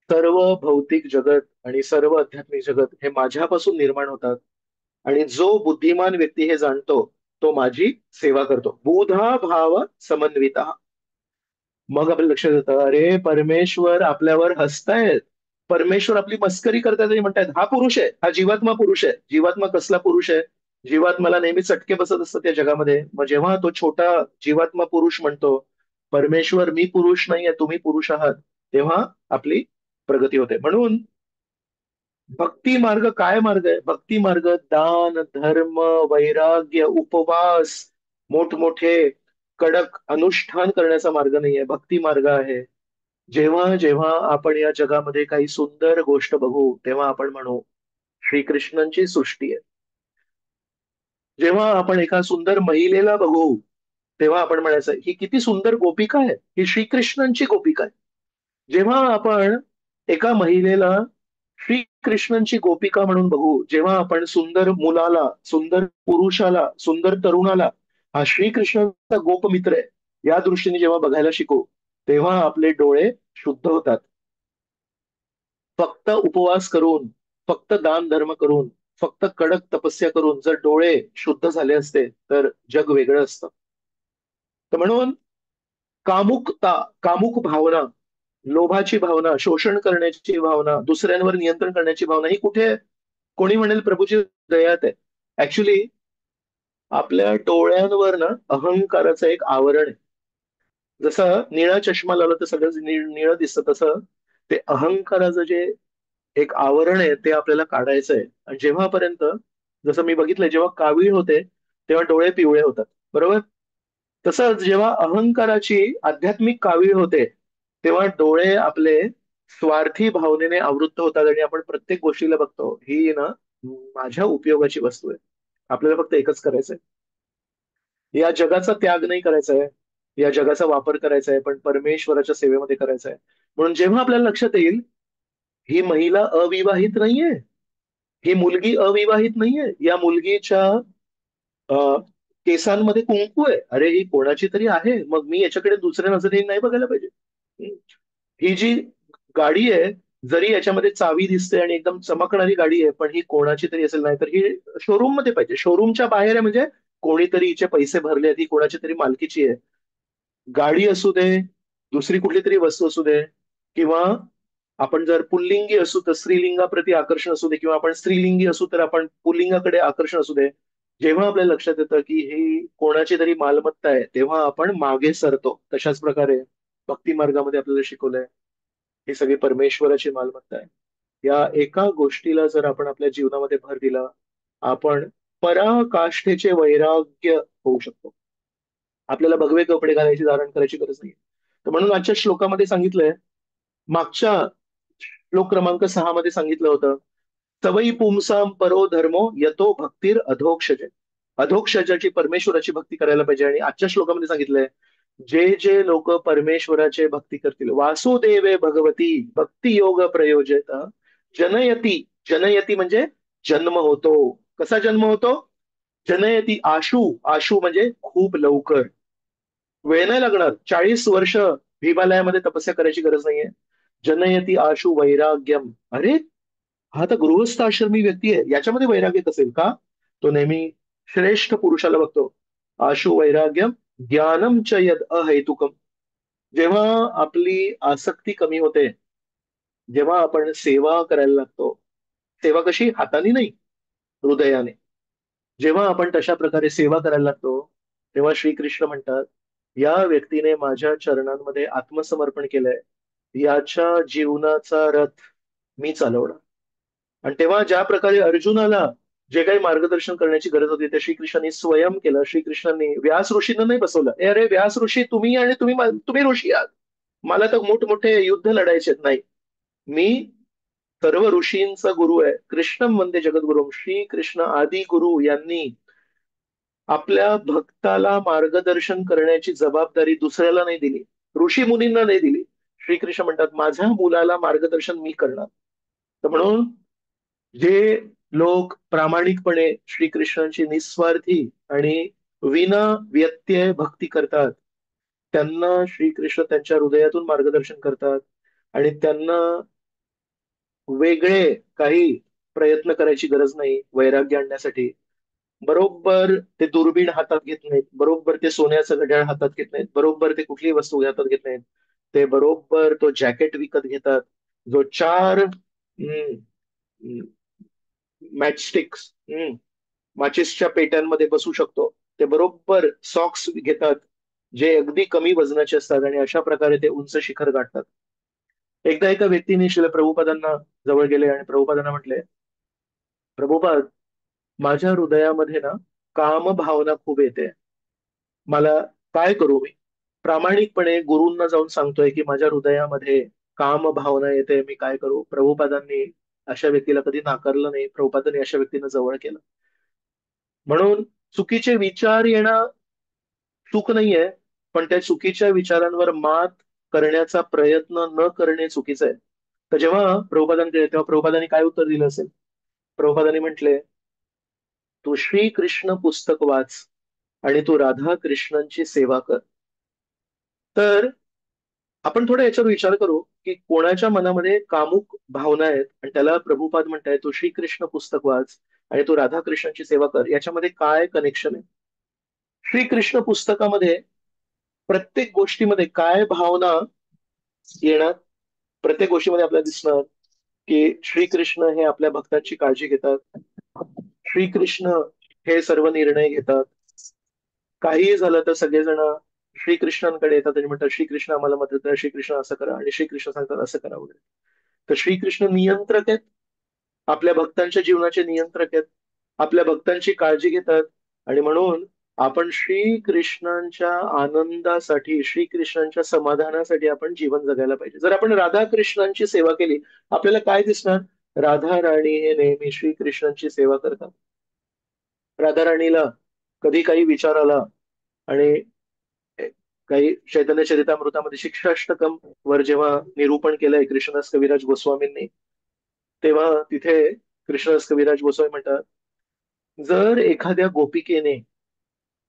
सर्व भौतिक जगत आणि सर्व आध्यात्मिक जगत हे माझ्यापासून निर्माण होतात, आणि जो बुद्धिमान व्यक्ती हे जाणतो तो माझी सेवा करतो. बुधा भाव समन्विता. मग आपल्या लक्षात येतं, अरे परमेश्वर आपल्यावर हसतायत, परमेश्वर आपली मस्करी करतायत आणि म्हणतायत हा पुरुष आहे, हा जीवात्मा पुरुष आहे. जीवात्मा कसला पुरुष आहे? जीवात्म्याला नेहमी चटके बसत असतात त्या जगामध्ये. मग जेव्हा तो छोटा जीवात्मा पुरुष म्हणतो, परमेश्वर मी पुरुष नाहीये, तुम्ही पुरुष आहात, तेव्हा आपली प्रगती होते. म्हणून भक्ती मार्ग काय मार्ग आहे? भक्ती मार्ग दान, धर्म, वैराग्य, उपवास, मोठमोठे कडक अनुष्ठान करण्याचा मार्ग नाहीये. भक्ती मार्ग आहे, जेव्हा जेव्हा आपण या जगामध्ये काही सुंदर गोष्ट बघू, तेव्हा आपण म्हणू श्रीकृष्णांची सृष्टी आहे. जेव्हा आपण एका सुंदर महिलेला बघू, तेव्हा आपण म्हणायचं ही किती सुंदर गोपिका आहे, ही श्रीकृष्णांची गोपिका आहे. जेव्हा आपण एका महिलेला श्रीकृष्णांची गोपिका म्हणून बघू, जेव्हा आपण सुंदर मुलाला, सुंदर पुरुषाला, सुंदर तरुणाला हा श्रीकृष्णाचा गोपमित्र आहे या दृष्टीने जेव्हा बघायला शिकू, तेव्हा आपले डोळे शुद्ध होतात. फक्त उपवास करून, फक्त दान धर्म करून, फक्त कडक तपस्या करून जर डोळे शुद्ध झाले असते तर जग वेगळं असतं. तर म्हणून कामुकता, कामुक भावना, लोभाची भावना, शोषण करण्याची भावना, दुसऱ्यांवर नियंत्रण करण्याची भावना, ही कुठे? कोणी म्हणेल प्रभूची दयात आहे. ऍक्च्युली आपल्या डोळ्यांवर ना अहंकाराचं एक आवरण आहे. जसं निळा चष्मा लावला तर सगळं निळं दिसतं, तसं ते अहंकाराचं जे एक आवरण आहे ते आपल्याला काढायचं आहे. आणि जेव्हापर्यंत, जसं मी बघितलंय, जेव्हा कावीळ होते तेव्हा डोळे पिवळे होतात, बरोबर? तसंच जेव्हा अहंकाराची आध्यात्मिक कावीळ होते तेव्हा डोळे आपले स्वार्थी भावनेने आवृत्त होतात, आणि आपण प्रत्येक गोष्टीला बघतो ही ना माझ्या उपयोगाची वस्तू आहे. आपल्याला फक्त एकच करायचंय, या जगाचा त्याग नाही करायचा आहे, या जगाचा वापर करायचा आहे, पण परमेश्वराच्या सेवेमध्ये करायचा आहे. म्हणून जेव्हा आपल्याला लक्षात येईल ही महिला अविवाहित नाहीये, ही मुलगी अविवाहित नाहीये, या मुलगीच्या केसांमध्ये कुंकू आहे, अरे ही कोणाची तरी आहे, मग मी याच्याकडे दुसऱ्या नजरेने नाही बघायला पाहिजे. ही जी गाडी आहे, जरी याच्यामध्ये चावी दिसते आणि एकदम चमकणारी गाडी आहे, पण ही कोणाची तरी असेल, नाही तर ही शोरूम मध्ये पाहिजे, शोरूमच्या बाहेर आहे, म्हणजे कोणीतरी हिचे पैसे भरले आहेत, ही कोणाची तरी मालकीची आहे. गाडी असू दे, दुसरी कुठली तरी वस्तू असू दे, किंवा आपण जर पुल्लिंगी असू तर स्त्रीलिंगाप्रती आकर्षण असू दे, किंवा आपण स्त्रीलिंगी असू तर आपण पुल्लिंगाकडे आकर्षण असू दे, जेव्हा आपल्याला लक्षात येतं की ही कोणाची तरी मालमत्ता आहे, तेव्हा आपण मागे सरतो. तशाच प्रकारे भक्ती मार्गामध्ये आपल्याला शिकवलंय ही सगळी परमेश्वराची मालमत्ता आहे. या एका गोष्टीला जर आपण आपल्या जीवनामध्ये भर दिला, आपण पराकाष्ठेचे वैराग्य होऊ शकतो. आपल्याला भगवे कपडे घालायची, धारण करायची गरज नाही. तर म्हणून आजच्या श्लोकामध्ये सांगितलंय, मागच्या श्लोक क्रमांक 6 मध्ये सांगितलं होतं, सवयी पुंसाम परो धर्मो यतो भक्तीर अधोक्षजे. अधोक्षजाची, परमेश्वराची भक्ती करायला पाहिजे. आणि आजच्या श्लोकामध्ये सांगितलंय, जे जे लोक परमेश्वराचे भक्ती करतील, वासुदेवे भगवती भक्ती योग प्रयोजत जनयती. जनयती म्हणजे जन्म होतो. कसा जन्म होतो? जनयती आशु. आशु म्हणजे खूप लवकर, वेळ नाही लागणार, 40 वर्ष हिमालयामध्ये तपस्या करायची गरज नाहीये. जनयती आशु वैराग्यम. अरे हा तर गृहस्थ आश्रमी व्यक्ती आहे, याच्यामध्ये वैराग्य असेल का? तो नेहमी श्रेष्ठ पुरुषाला बघतो. आशु वैराग्यम ज्ञानम च यद अहेतुकम. जेव्हा आपली आसक्ती कमी होते, जेव्हा आपण सेवा करायला लागतो, सेवा कशी हाताने नाही, हृदयाने. जेव्हा आपण तशा प्रकारे सेवा करायला लागतो, तेव्हा श्रीकृष्ण म्हणतात, या व्यक्तीने माझ्या चरणांमध्ये आत्मसमर्पण केलंय, याच्या जीवनाचा रथ मी चालवणार. आणि तेव्हा ज्या प्रकारे अर्जुनाला जे काही मार्गदर्शन करण्याची गरज होती ते श्रीकृष्णांनी स्वयं केलं. श्रीकृष्णांनी व्यास ऋषींना नाही बसवलं, ए अरे व्यास ऋषी तुम्ही आणि तुम्ही ऋषी आहात, मला तर मोठमोठे युद्ध लढायचे नाही. मी सर्व ऋषींचा गुरु आहे. कृष्णम वंदे जगद्गुरुम. श्री कृष्ण आदी गुरु यांनी आपल्या भक्ताला मार्गदर्शन करण्याची जबाबदारी दुसऱ्याला नाही दिली, ऋषी मुनींना नाही दिली. श्रीकृष्ण म्हणतात माझ्या मुलाला मार्गदर्शन मी करणार. तर म्हणून जे लोक प्रामाणिकपणे श्रीकृष्णांची निस्वार्थी आणि विना व्यत्यय भक्ती करतात, त्यांना श्रीकृष्ण त्यांच्या हृदयातून मार्गदर्शन करतात आणि त्यांना वेगळे काही प्रयत्न करायची गरज नाही वैराग्य आणण्यासाठी. बरोबर ते दुर्बीण हातात घेत नाहीत, बरोबर ते सोन्याचं घड्याळ हातात घेत नाहीत, बरोबर ते कुठलीही वस्तू हातात घेत नाहीत. ते बरोबर तो जॅकेट विकत घेतात जो 4 मॅचस्टिक्स, माचिसच्या पेट्यांमध्ये बसू शकतो. ते बरोबर सॉक्स घेतात जे अगदी कमी वजनाचे असतात आणि अशा प्रकारे ते उंच शिखर गाठतात. एकदा एका व्यक्तीने शिल प्रभुपादांना जवळ गेले आणि प्रभुपादांना म्हटले, प्रभुपाद, माझ्या हृदयामध्ये ना काम भावना खूप येते, मला काय करू मी? प्रामाणिकपणे गुरूंना जाऊन सांगतोय की माझ्या हृदयामध्ये काम भावना येते, मी काय करू? प्रभुपादांनी अशा व्यक्तीला कधी नाकारलं नाही. प्रभुपादांनी अशा व्यक्तीनं जवळ केलं. म्हणून चुकीचे विचार येणं चूक नाहीये, पण त्या चुकीच्या विचारांवर मात करण्याचा प्रयत्न न करणे चुकीचं आहे. तर जेव्हा प्रभुपादांकडे तेव्हा प्रभुपादांनी काय उत्तर दिलं असेल? प्रभुपादांनी म्हटले, तू श्रीकृष्ण पुस्तक वाच आणि तू राधा कृष्णांची सेवा कर. तर आपण थोडं याच्यावर विचार करू की कोणाच्या मनामध्ये कामुक भावना आहेत आणि त्याला प्रभुपाद म्हणताय तू श्रीकृष्ण पुस्तक वाच आणि तू राधाकृष्णांची सेवा कर, याच्यामध्ये काय कनेक्शन आहे? श्रीकृष्ण पुस्तकामध्ये प्रत्येक गोष्टीमध्ये काय भावना येणार? प्रत्येक गोष्टीमध्ये आपल्याला दिसणार की श्रीकृष्ण हे आपल्या भक्तांची काळजी घेतात, श्रीकृष्ण हे सर्व निर्णय घेतात. काहीही झालं तर सगळेजण श्रीकृष्णांकडे येतात आणि म्हणतात श्रीकृष्ण आम्हाला मदत करा, श्रीकृष्ण असं करा, आणि श्रीकृष्ण सांगतात असं करा वगैरे. तर श्रीकृष्ण नियंत्रक आहेत, आपल्या भक्तांच्या जीवनाचे नियंत्रक आहेत, आपल्या भक्तांची काळजी घेतात. आणि म्हणून आपण श्रीकृष्णांच्या आनंदासाठी, श्रीकृष्णांच्या समाधानासाठी आपण जीवन जगायला पाहिजे. जर आपण राधाकृष्णांची सेवा केली, आपल्याला काय दिसणार? राधा राणी हे नेहमी श्रीकृष्णांची सेवा करतात. राधा राणीला कधी काही विचार आला आणि काही चैतन्य चरितामृतामध्ये शिक्षाष्टकम वर जेव्हा निरूपण केलंय कृष्णदास कविराज गोस्वामींनी, तेव्हा तिथे कृष्णदास कविराज गोस्वामी म्हणतात, जर एखाद्या गोपिकेने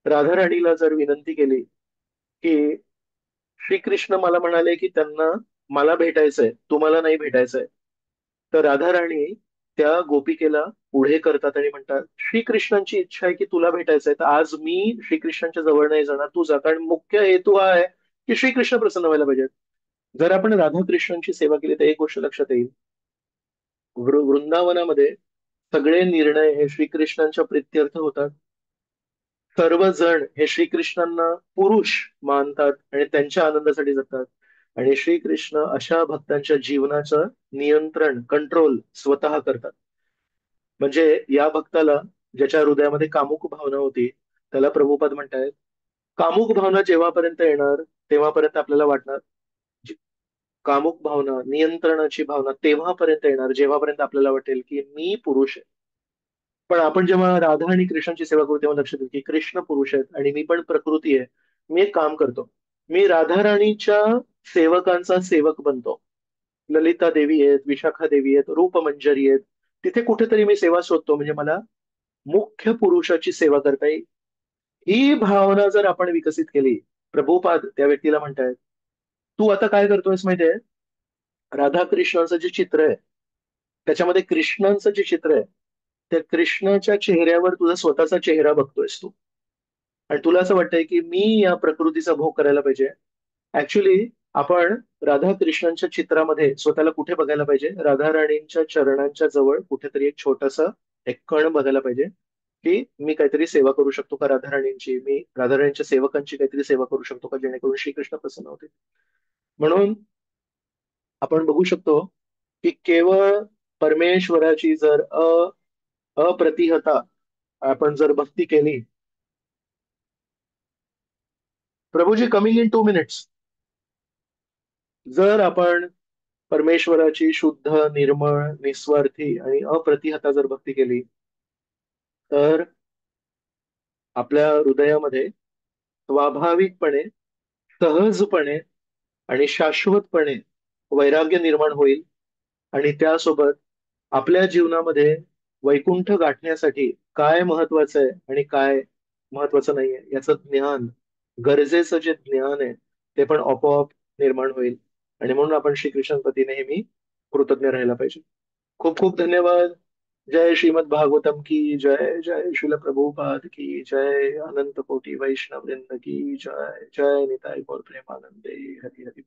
राधाराणीला जर विनंती केली की श्रीकृष्ण मला म्हणाले की त्यांना मला भेटायचंय, तुम्हाला नाही भेटायचंय, तर राधाराणी त्या गोपिकेला पुढे करतात आणि म्हणतात श्रीकृष्णांची इच्छा आहे की तुला भेटायचंय, तर आज मी श्रीकृष्णांच्या जवळ नाही जाणार, तू जा, कारण मुख्य हेतू हा आहे की श्रीकृष्ण प्रसन्न व्हायला पाहिजेत. जर आपण राधाकृष्णांची सेवा केली तर एक गोष्ट लक्षात येईल, वृंदावनामध्ये सगळे निर्णय हे श्रीकृष्णांच्या प्रित्यर्थ होतात. सर्वजण हे श्रीकृष्णांना पुरुष मानतात आणि त्यांच्या आनंदासाठी जगतात. आणि श्रीकृष्ण अशा भक्तांच्या जीवनाचं नियंत्रण, कंट्रोल स्वतः करतात. म्हणजे या भक्ताला ज्याच्या हृदयामध्ये कामुक भावना होती, त्याला प्रभुपाद म्हणतायत, कामुक भावना जेव्हापर्यंत येणार तेव्हापर्यंत आपल्याला वाटणार, कामुक भावना, नियंत्रणाची भावना तेव्हापर्यंत येणार जेव्हापर्यंत आपल्याला वाटेल की मी पुरुष आहे. पण आपण जेव्हा राधा आणि कृष्णाची सेवा करू तेव्हा लक्षात येईल की कृष्ण पुरुष आहेत आणि मी पण प्रकृती आहे. मी एक काम करतो, मी राधा राणीच्या सेवकांचा सेवक बनतो. ललिता देवी आहेत, विशाखा देवी आहेत, रूपमंजरी आहेत, तिथे कुठेतरी मी सेवा शोधतो, म्हणजे मला मुख्य पुरुषाची सेवा करता येईल. ही भावना जर आपण विकसित केली, प्रभुपाद त्या व्यक्तीला म्हणतायत, तू आता काय करतोयस माहितीये, राधा कृष्णांचं जे चित्र आहे त्याच्यामध्ये कृष्णांचं जे चित्र आहे त्या कृष्णाच्या चेहऱ्यावर तुझा स्वतःचा चेहरा बघतोयस तू. आणि तुला असं वाटतंय की मी या प्रकृतीचा भोग करायला पाहिजे. ऍक्च्युली आपण राधा कृष्णांच्या चित्रामध्ये स्वतःला कुठे बघायला पाहिजे? राधा राणींच्या चरणांच्या जवळ कुठेतरी एक छोटासा एक कण बघायला पाहिजे, की मी काहीतरी सेवा करू शकतो का राधा राणींची, मी राधा राणींच्या सेवकांची काहीतरी सेवा करू शकतो का, जेणेकरून श्रीकृष्ण प्रसन्न होते. म्हणून आपण बघू शकतो की केवळ परमेश्वराची जर अप्रतिहता आपण जर भक्ती केली. Prabhuji coming in 2 minutes. जर आपण परमेश्वराची शुद्ध, निर्मळ, निस्वार्थी आणि अप्रतिहता जर भक्ती केली, तर आपल्या हृदयामध्ये स्वाभाविकपणे, सहजपणे आणि शाश्वतपणे वैराग्य निर्माण होईल. आणि त्यासोबत आपल्या जीवनामध्ये वैकुंठ गाठण्यासाठी काय महत्वाचं आहे आणि काय महत्वाचं नाहीये याचं ज्ञान, गरजेचं जे ज्ञान आहे ते पण आपोआप निर्माण होईल. आणि म्हणून आपण श्रीकृष्णांप्रती नेहमी कृतज्ञ राहायला पाहिजे. खूप खूप धन्यवाद. जय श्रीमद भागवतम की जय. जय शिल प्रभुपाद की जय. अनंत कोटी वैष्णव वृंद की जय. जय निताई गौर प्रेमानंदे. हरि हरि.